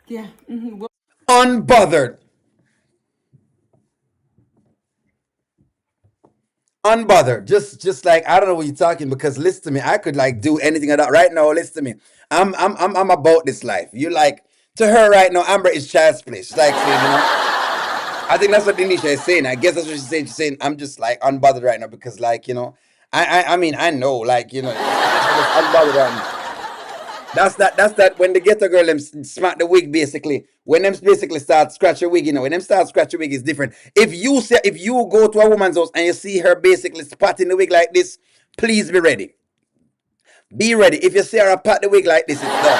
Yeah. Mm-hmm. Unbothered. Unbothered. Just like I don't know what you're talking because listen to me. I could like do anything of that right now. Listen to me. I'm about this life. You like to her right now. Amber is child's play. She's like saying, you know. I think that's what Denisha is saying. I guess that's what she's saying. She's saying I'm just like unbothered right now because like you know. I mean I know like you know. I'm unbothered right now. That's that when the ghetto girl them smack the wig basically. When them basically start scratch your wig, you know, when them start scratch your wig is different. If you go to a woman's house and you see her basically spotting the wig like this, please be ready. Be ready. If you see her pat the wig like this, it's done.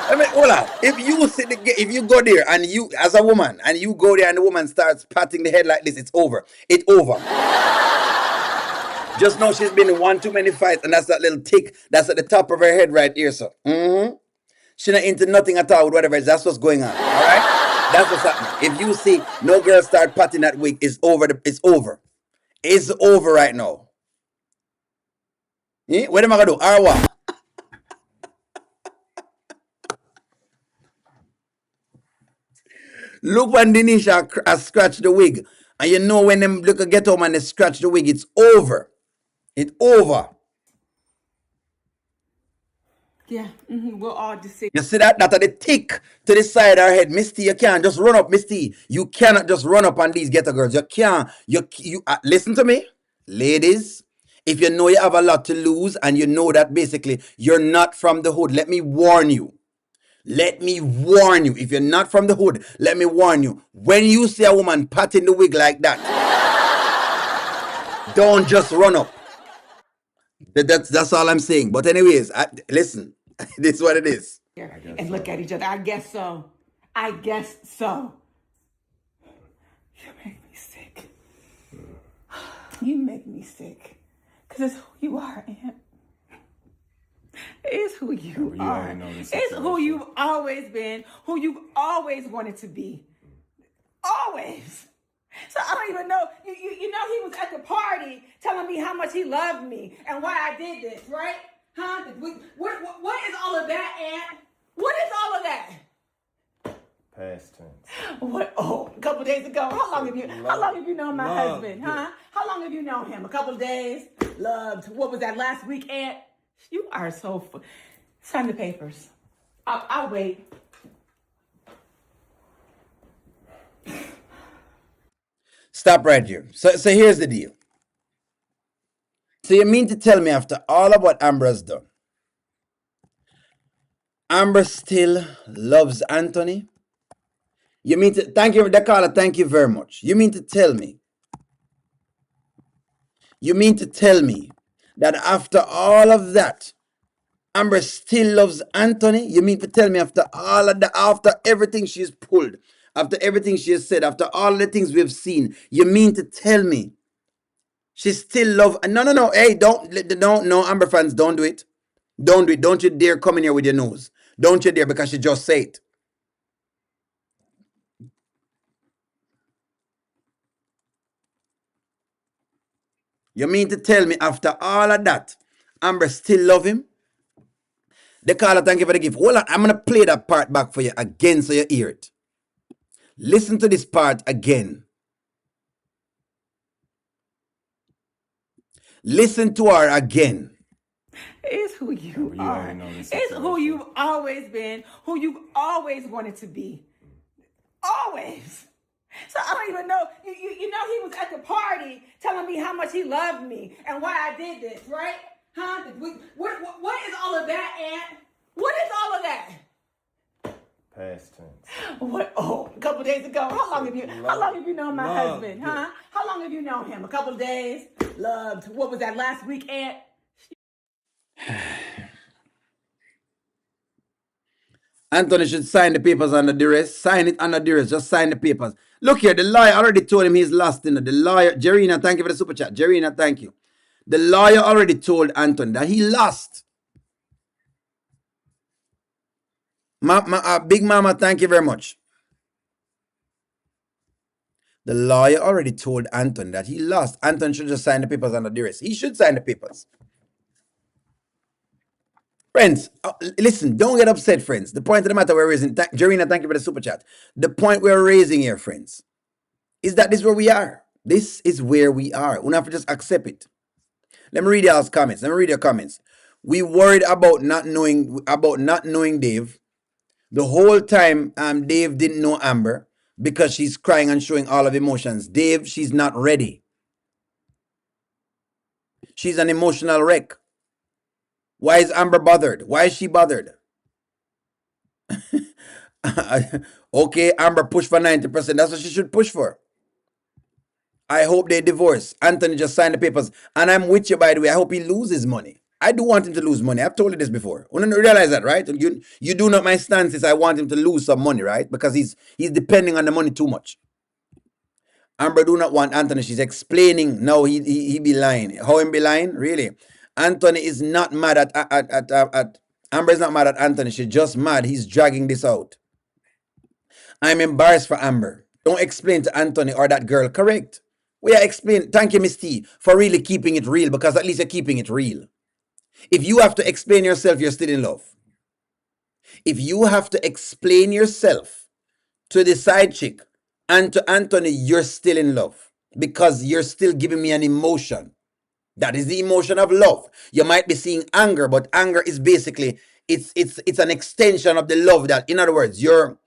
I mean, hold on. If you go there and you as a woman and you go there and the woman starts patting the head like this, it's over. It's over. Just know she's been in one too many fights, and that's that little tick that's at the top of her head right here, so. She not into nothing at all with whatever. That's what's going on. All right? That's what's happening. If you see no girl start patting that wig, it's over. It's over. It's over right now. Eh? What am I gonna do? Arwa. Look when Denisha has scratched the wig. And you know when them look get home and they scratch the wig, it's over. It's over. Yeah, we'll all just sit. You see that? That are the tick to the side of her head. Misty, you can't just run up, Misty. You cannot just run up on these ghetto girls. You can't. You listen to me, ladies. If you know you have a lot to lose and you know that basically you're not from the hood, let me warn you. Let me warn you. If you're not from the hood, let me warn you. When you see a woman patting the wig like that, don't just run up. That's all I'm saying. But anyways, listen. This is what it is. And look at each other. I guess so. I guess so. You make me sick. You make me sick. Because it's who you are, Aunt. It's who you are. It's who you've always been, who you've always wanted to be. Always. So I don't even know. You know he was at the party telling me how much he loved me and why I did this, right? Huh? What is all of that, Aunt? What is all of that? Past tense. What? Oh, a couple days ago. How long have you known my husband, huh? How long have you known him? A couple of days? Loved. What was that, last week, Aunt? You are so sign the papers. I'll wait. Stop right here. So here's the deal. So you mean to tell me after all of what Amber has done, Amber still loves Anthony? You mean to thank you, Dakala, thank you very much. You mean to tell me? You mean to tell me that after all of that, Amber still loves Anthony? You mean to tell me after all of that, after everything she's pulled, after everything she has said, after all the things we've seen, you mean to tell me she still love? No. Hey, don't, no, Amber fans, don't do it. Don't do it. Don't you dare come in here with your nose. Don't you dare, because she just said it. You mean to tell me after all of that, Amber still love him? The caller, thank you for the gift. Hold on, I'm going to play that part back for you again so you hear it. Listen to this part again. Listen to her again. It's who you are. It's who you've always been, who you've always wanted to be. Always. So I don't even know. You know he was at the party telling me how much he loved me and why I did this, right? Huh? What is all of that, Aunt? What is all of that? Past tense. What? Oh, a couple days ago. How long have you known my husband, huh? How long have you known him? A couple of days? Loved. What was that, last week, Aunt? Anthony should sign the papers under duress. Sign it under duress. Just sign the papers. Look here, the lawyer already told him he's lost in it. The lawyer, Jerina, thank you for the super chat. Jerina, thank you. The lawyer already told Anthony that he lost. Big Mama, thank you very much. The lawyer already told Anthony that he lost. Anthony should just sign the papers under duress. He should sign the papers. Friends, listen, don't get upset, friends. The point of the matter we're raising, Jerina, thank you for the super chat. The point we're raising here, friends, is that this is where we are. This is where we are. We have to just accept it. Let me read y'all's comments. Let me read your comments. We worried about not knowing Dave. The whole time Dave didn't know Amber because she's crying and showing all of emotions. Dave, she's not ready. She's an emotional wreck. Why is Amber bothered? Why is she bothered? Okay, Amber push for 90%. That's what she should push for. I hope they divorce. Anthony just signed the papers. And I'm with you, by the way. I hope he loses money. I do want him to lose money. I've told you this before. You don't realize that, right? You do know my stance is I want him to lose some money, right? Because he's depending on the money too much. Amber do not want Anthony. She's explaining. No, he be lying. How him be lying? Really? Anthony is not mad at Amber is not mad at Anthony. She's just mad he's dragging this out. I'm embarrassed for Amber. Don't explain to Anthony or that girl. Correct. We are explain. Thank you, Miss T, for really keeping it real, because at least you're keeping it real. If you have to explain yourself, you're still in love. If you have to explain yourself to the side chick and to Anthony, you're still in love because you're still giving me an emotion. That is the emotion of love. You might be seeing anger, but anger is basically it's an extension of the love. That, in other words, you're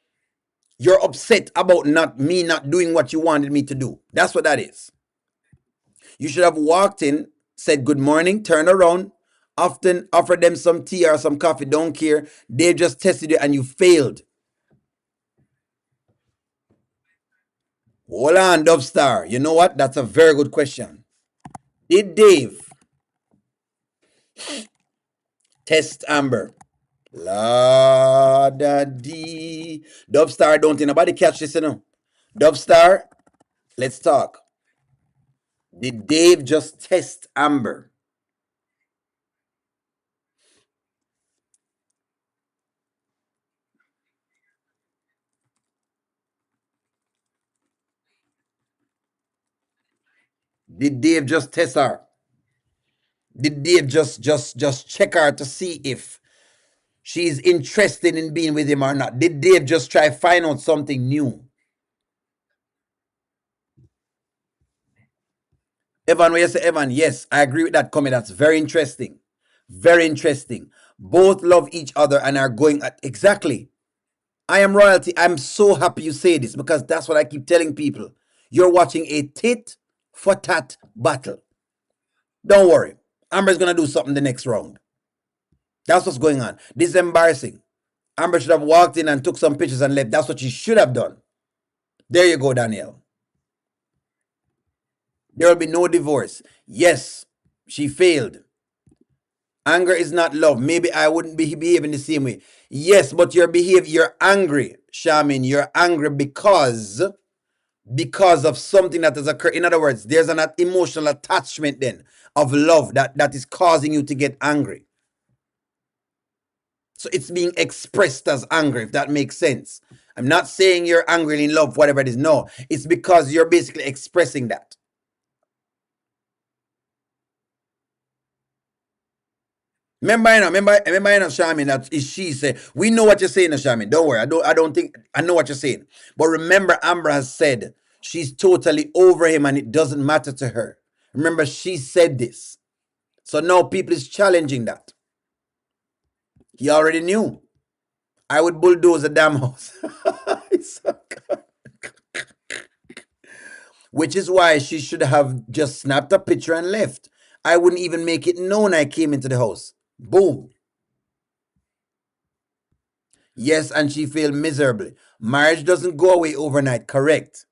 upset about not doing what you wanted me to do. That's what that is. You should have walked in, said good morning, turn around, often offered them some tea or some coffee, don't care. They just tested you and you failed. Hold on, Dubstar. You know what? That's a very good question. Did Dave test Amber? La da dee. Dubstar, don't nobody catch this, you know. Dubstar, let's talk. Did Dave just test Amber? Did Dave just test her? Did Dave just check her to see if she's interested in being with him or not? Did Dave just try find out something new? Evan, when you say Evan, yes, I agree with that comment. That's very interesting. Very interesting. Both love each other and are going at exactly. I am royalty. I'm so happy you say this because that's what I keep telling people. You're watching a tit for tat battle. Don't worry. Amber's gonna do something the next round. That's what's going on. This is embarrassing. Amber should have walked in and took some pictures and left. That's what she should have done. There you go, Danielle. There will be no divorce. Yes, she failed. Anger is not love. Maybe I wouldn't be behaving the same way. Yes, but you're angry, Shamin. You're angry because of something that has occurred. In other words, there's an emotional attachment then of love that is causing you to get angry. So it's being expressed as anger, if that makes sense. I'm not saying you're angry in love, whatever it is. No, it's because you're basically expressing that. Remember, Shamin, that is she said, we know what you're saying, Shamin. Don't worry. I don't think I know what you're saying. But remember, Amber has said she's totally over him and it doesn't matter to her. Remember, she said this. So now people is challenging that. He already knew. I would bulldoze a damn house. Which is why she should have just snapped a picture and left. I wouldn't even make it known I came into the house. Boom. Yes, and she failed miserably. Marriage doesn't go away overnight, correct.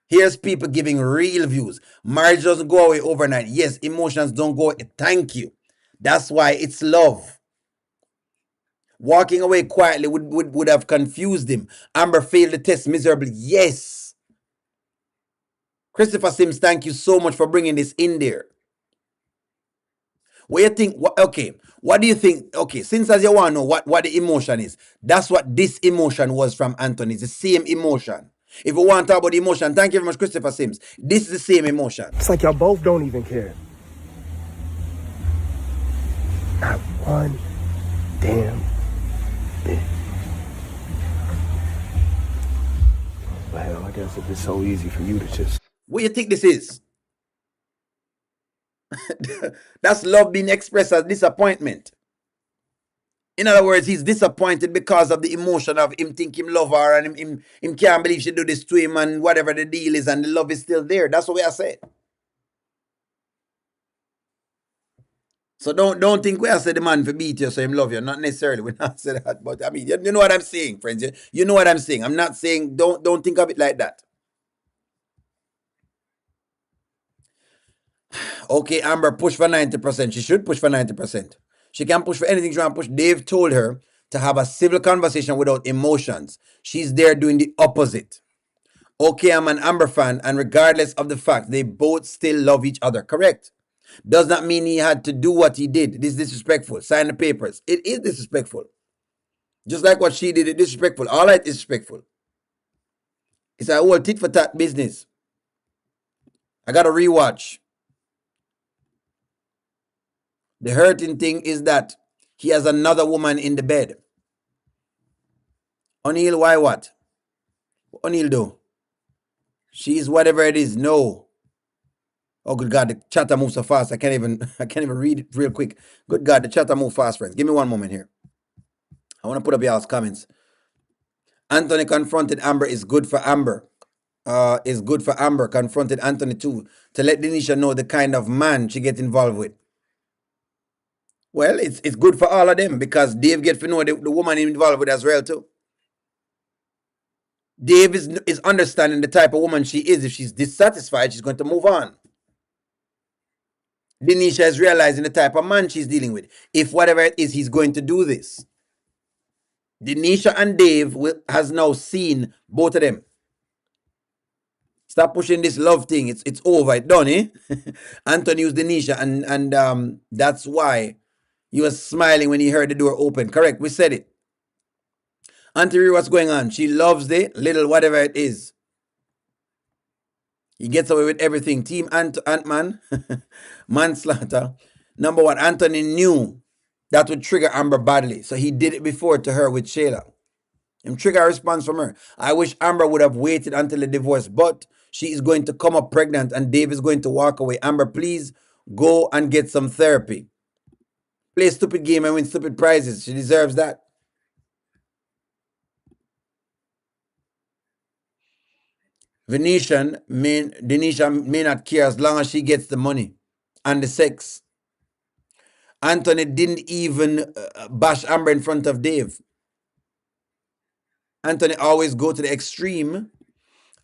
Here's people giving real views. Marriage doesn't go away overnight. Yes, emotions don't go away. Thank you. That's why it's love. Walking away quietly would have confused him. Amber failed the test miserably. Yes. Christopher Sims, thank you so much for bringing this in there. What do you think? Okay, what do you think? Okay, since as you want to know what the emotion is, that's what this emotion was from Anthony. It's the same emotion. If you want to talk about the emotion, thank you very much, Christopher Sims. This is the same emotion. It's like y'all both don't even care. Not one damn bit. Well, I guess if it's so easy for you to just... What do you think this is? That's love being expressed as disappointment. In other words, he's disappointed because of the emotion of him think him love her and him can't believe she do this to him and whatever the deal is, and the love is still there. That's what I said. So don't think we are say the man for beat you so him love you. Not necessarily. We're not saying that. But I mean, you know what I'm saying, friends. You know what I'm saying. I'm not saying don't think of it like that. Okay, Amber, push for 90%. She should push for 90%. She can push for anything she want to push. Dave told her to have a civil conversation without emotions. She's there doing the opposite. Okay, I'm an Amber fan, and regardless of the fact, they both still love each other. Correct. Does not mean he had to do what he did. This is disrespectful. Sign the papers. It is disrespectful. Just like what she did, it's disrespectful. All right, disrespectful. It's a whole tit for tat business. I got to rewatch. The hurting thing is that he has another woman in the bed. O'Neal, why what? O'Neal do? She's whatever it is. No. Oh, good God, the chatter moves so fast. I can't even read it real quick. Good God, the chatter move fast, friends. Give me one moment here. I want to put up y'all's comments. Anthony confronted Amber is good for Amber. Is good for Amber. Confronted Anthony too to let Denisha know the kind of man she get involved with. Well, it's good for all of them because Dave get to know the woman involved with as well too. Dave is understanding the type of woman she is. If she's dissatisfied, she's going to move on. Denisha is realizing the type of man she's dealing with. If whatever it is, he's going to do this. Denisha and Dave has now seen both of them. Stop pushing this love thing. It's over. It's done, eh? Anthony used Denisha, and that's why he was smiling when he heard the door open. Correct. We said it. Auntie, what's going on? She loves the little whatever it is. He gets away with everything. Team Ant-Man, manslaughter. Number one, Anthony knew that would trigger Amber badly. So he did it before to her with Shayla. And trigger a response from her. I wish Amber would have waited until the divorce, but she is going to come up pregnant and Dave is going to walk away. Amber, please go and get some therapy. Play a stupid game and win stupid prizes. She deserves that. Denisha may not care as long as she gets the money and the sex. Anthony didn't even bash Amber in front of Dave. Anthony always go to the extreme.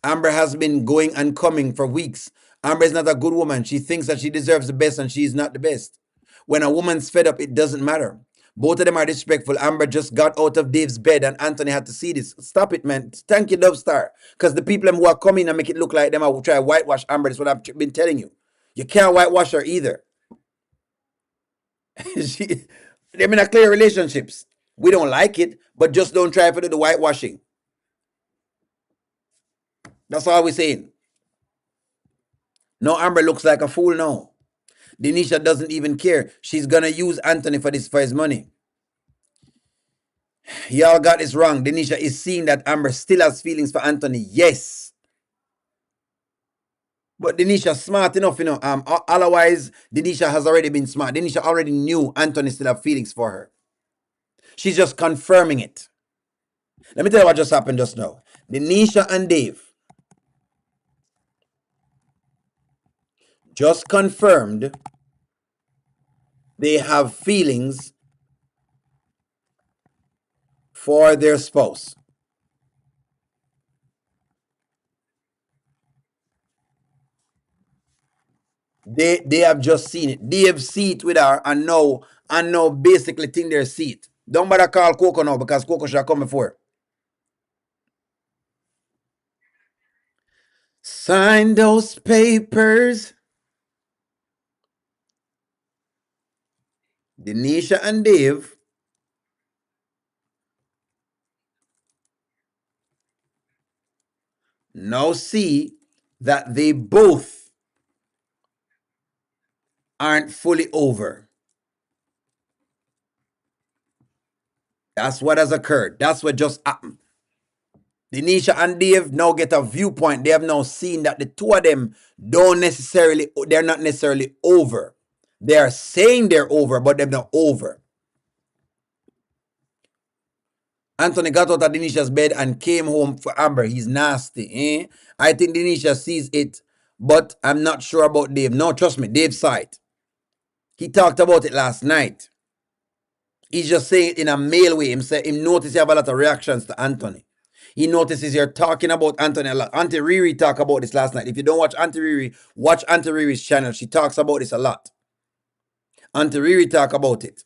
Amber has been going and coming for weeks. Amber is not a good woman. She thinks that she deserves the best and she is not the best. When a woman's fed up, it doesn't matter. Both of them are disrespectful. Amber just got out of Dave's bed and Anthony had to see this. Stop it, man. Thank you, Dove Star. Because the people who are coming and make it look like them are try to whitewash Amber. That's what I've been telling you. You can't whitewash her either. They're in a clear relationships. We don't like it, but just don't try to do the whitewashing. That's all we're saying. No, Amber looks like a fool now. Denisha doesn't even care. She's gonna use Anthony for his money. Y'all got this wrong. Denisha is seeing that Amber still has feelings for Anthony. Yes. But Denisha smart enough, you know. Otherwise, Denisha has already been smart. Denisha already knew Anthony still have feelings for her. She's just confirming it. Let me tell you what just happened just now. Denisha and Dave just confirmed they have feelings for their spouse. They have just seen it. They have seen it with her and now basically think they see it. Don't bother call Coco now because Coco should have come before. Sign those papers. Denisha and Dave now see that they both aren't fully over. That's what has occurred. That's what just happened. Denisha and Dave now get a viewpoint. They have now seen that the two of them they're not necessarily over. They are saying they're over, but they're not over. Anthony got out of Denisha's bed and came home for Amber. He's nasty, eh? I think Denisha sees it, but I'm not sure about Dave. No, trust me, Dave saw it. He talked about it last night. He's just saying it in a male way. He noticed you have a lot of reactions to Anthony. He notices you're talking about Anthony a lot. Auntie Riri talked about this last night. If you don't watch Auntie Riri, watch Auntie Riri's channel. She talks about this a lot. Auntie Riri talk about it.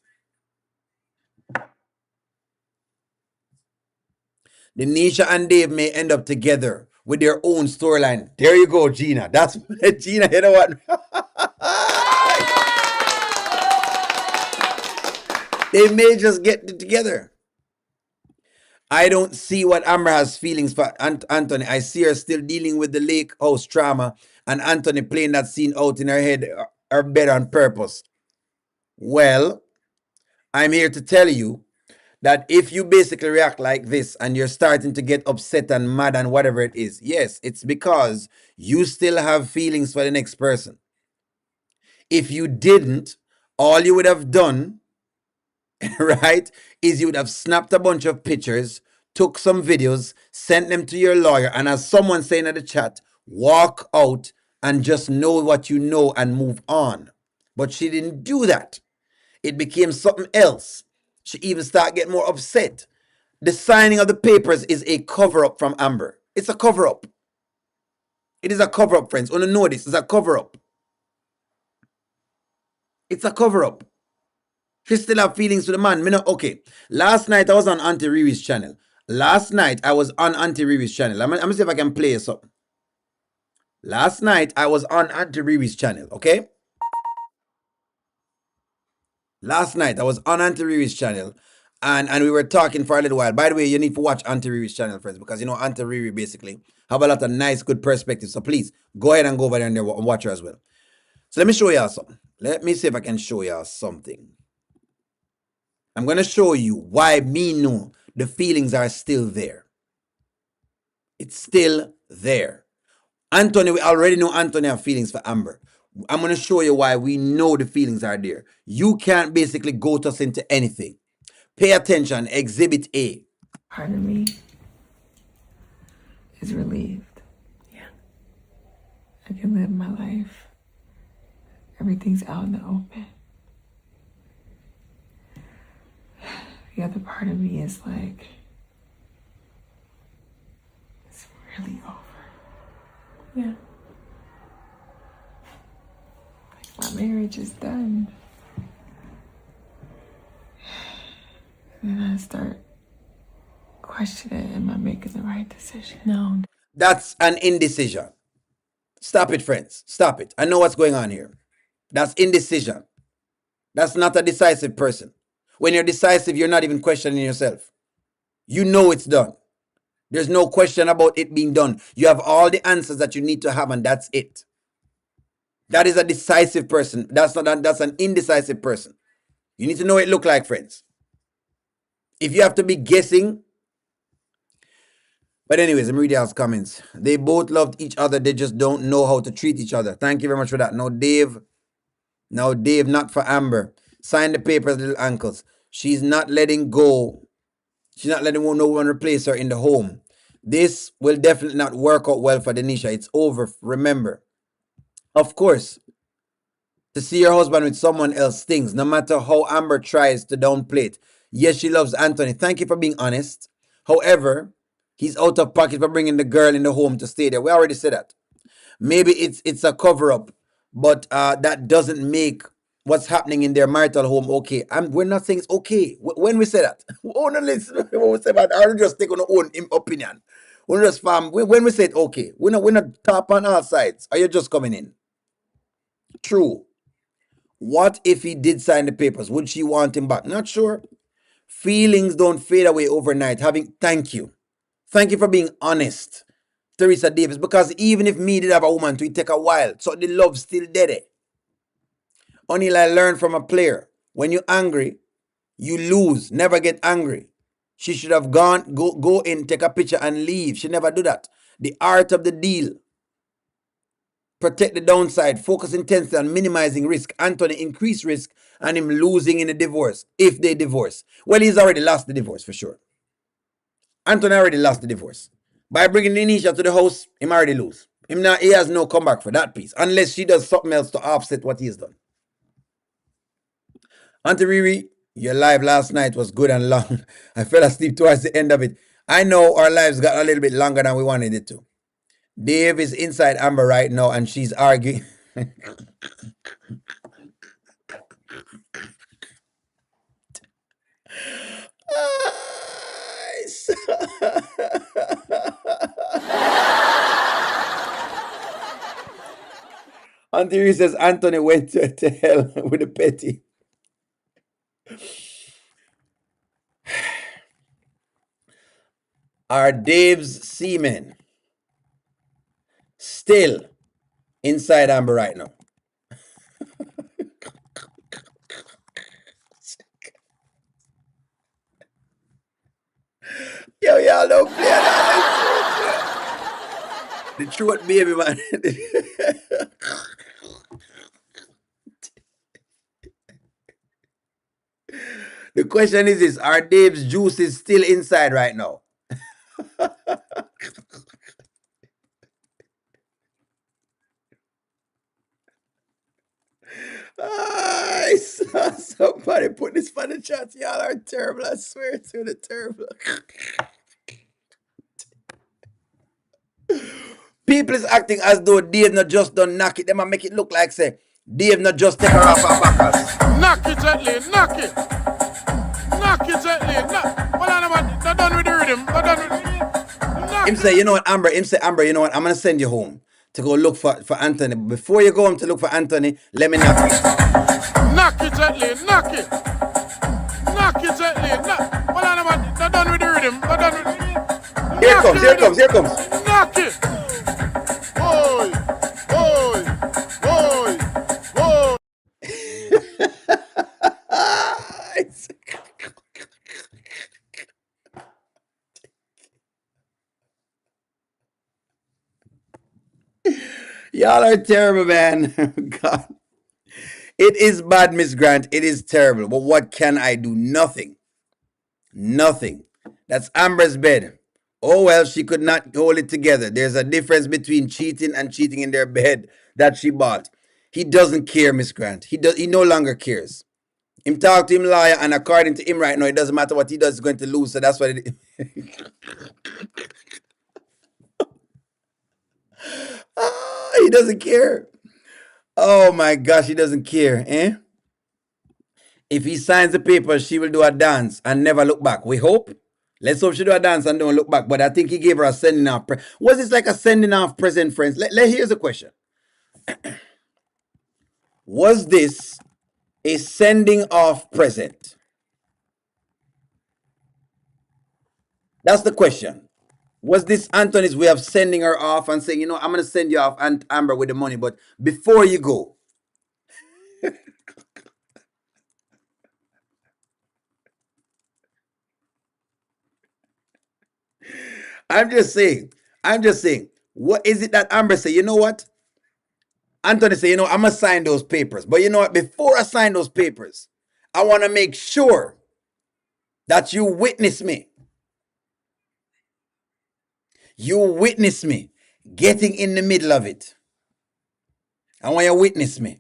Denisha and Dave may end up together with their own storyline. There you go, Gina. That's Gina, you know what? They may just get it together. I don't see what Amber has feelings for Anthony. I see her still dealing with the lake house trauma and Anthony playing that scene out in her head, her bed on purpose. Well, I'm here to tell you that if you basically react like this and you're starting to get upset and mad and whatever it is, yes, it's because you still have feelings for the next person. If you didn't, all you would have done, right, is you would have snapped a bunch of pictures, took some videos, sent them to your lawyer, and as someone saying in the chat, walk out and just know what you know and move on. But she didn't do that. It became something else. She even started getting more upset. The signing of the papers is a cover-up from Amber. It's a cover-up. It is a cover-up, friends. Want to know this? It's a cover-up. It's a cover-up. She still have feelings to the man. Okay. Last night I was on Auntie Riri's channel. Last night I was on Auntie Riri's channel. I'm gonna see if I can play you something. Last night I was on Auntie Riri's channel, okay? Last night I was on Auntie Riri's channel and we were talking for a little while. By the way, you need to watch Auntie Riri's channel, friends, because you know Auntie Riri basically have a lot of nice, good perspectives. So please go ahead and go over there and watch her as well. So let me show y'all something. Let me see if I can show y'all something. I'm going to show you why me know the feelings are still there. It's still there. Anthony, we already know Anthony have feelings for Amber. I'm going to show you why we know the feelings are there. You can't basically goat us into anything. Pay attention. Exhibit A. Part of me is relieved. Yeah. I can live my life. Everything's out in the open. The other part of me is like, it's really over. Yeah. Like my marriage is done. And then I start questioning, am I making the right decision? No. That's an indecision. Stop it, friends. Stop it. I know what's going on here. That's indecision. That's not a decisive person. When you're decisive, you're not even questioning yourself. You know it's done. There's no question about it being done. You have all the answers that you need to have, and that's it. That is a decisive person. That's an indecisive person. You need to know what it look like, friends. If you have to be guessing. But anyways, I'm reading y'all's comments. They both loved each other. They just don't know how to treat each other. Thank you very much for that. No, Dave, not for Amber. Sign the papers, little ankles. She's not letting go. She's not letting no one replace her in the home. This will definitely not work out well for Denisha. It's over. Remember. Of course, to see your husband with someone else stings, no matter how Amber tries to downplay it. Yes, she loves Anthony. Thank you for being honest. However, he's out of pocket for bringing the girl in the home to stay there. We already said that. Maybe it's a cover-up, but that doesn't make what's happening in their marital home okay. We're not saying it's okay. When we say that, oh no, listen. When we say that, I'll just take on our own opinion. We're just when we say it okay, we're not top on all sides. Are you just coming in? True. What if he did sign the papers? Would she want him back? Not sure. Feelings don't fade away overnight. Thank you for being honest, Teresa Davis. Because even if me did have a woman, it take a while. So the love's still dead. Until I learned from a player, when you're angry, you lose. Never get angry. She should have go in, take a picture and leave. She never do that. The art of the deal. Protect the downside. Focus intensely on minimizing risk. Anthony increased risk and him losing in a divorce. If they divorce. Well, he's already lost the divorce for sure. Anthony already lost the divorce. By bringing Denisha to the house, him already lose. He has no comeback for that piece. Unless she does something else to offset what he's done. Auntie Riri, your live last night was good and long. I fell asleep towards the end of it. I know our lives got a little bit longer than we wanted it to. Dave is inside Amber right now and she's arguing. Auntie Riri says Anthony went to hell with a petty. Are Dave's semen still inside Amber right now? Yo, y'all don't play that. The truth, baby, man. The question is this: are Dave's juices still inside right now? I saw somebody put this for the chat. Y'all are terrible. I swear to the terrible. People is acting as though Dave not just done knock it. Them and make it look like say Dave not just take her off her backers. Knock it gently, knock it. Knock it gently, knock. Hold on, man. They're done with the rhythm. They're done with the rhythm. Him say, you know what, Amber? Him say, Amber, you know what? I'm gonna send you home to go look for Anthony. Before you go home to look for Anthony, let me knock it. Knock it gently, knock it. Knock it gently, knock. Hold on, man. They're done with the rhythm. They're done with the rhythm. Here it comes, here it comes, here it comes. Knock it. Oi, oi, oi, oi. Y'all are terrible, man. God. It is bad, Miss Grant. It is terrible. But what can I do? Nothing. Nothing. That's Amber's bed. Oh, well, she could not hold it together. There's a difference between cheating and cheating in their bed that she bought. He doesn't care, Miss Grant. He no longer cares. Him talk to him lawyer, and according to him right now, it doesn't matter what he does, he's going to lose. So that's what it is. He doesn't care. Oh my gosh, he doesn't care, eh? If he signs the paper, she will do a dance and never look back. We hope. Let's hope she do a dance and don't look back. But I think he gave her a sending off. Was this like a sending off present, friends? Here's the question. Was this a sending off present? That's the question. Was this Anthony's way of sending her off and saying, you know, I'm going to send you off, Aunt Amber, with the money, but before you go, I'm just saying, what is it that Amber say? You know what? Anthony say, you know, I'm going to sign those papers. But you know what? Before I sign those papers, I want to make sure that you witness me. You witness me getting in the middle of it. I want you to witness me.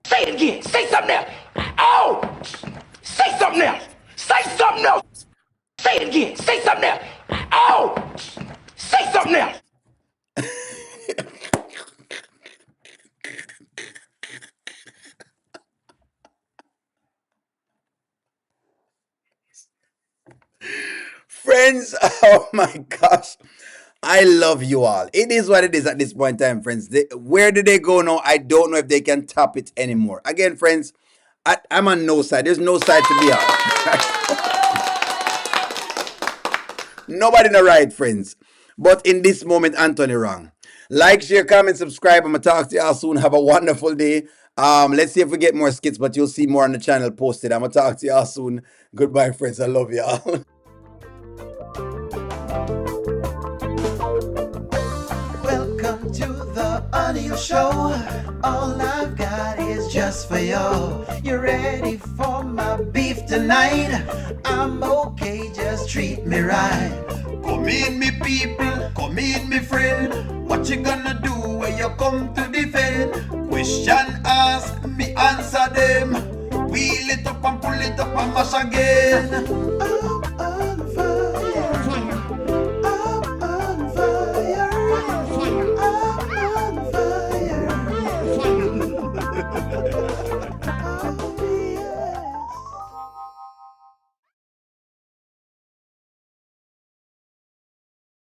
Say it again. Say something else. Oh! Say something else. Say something else. Say it again. Say something else. Oh! Say something else. Friends, oh my gosh. I love you all. It is what it is at this point in time, friends. Where do they go now? I don't know if they can top it anymore. Again, friends, I'm on no side. There's no side to be on. Nobody in the right, friends. But in this moment, Anthony wrong. Like, share, comment, subscribe. I'm going to talk to y'all soon. Have a wonderful day. Let's see if we get more skits, but you'll see more on the channel posted. I'm going to talk to y'all soon. Goodbye, friends. I love y'all. Welcome to the audio show. All I've got is just for you. You ready for my beef tonight? I'm okay, just treat me right. Come in, me people, come in, me friend. What you gonna do when you come to defend? Question ask, me answer them. Wheel it up and pull it up and mash again.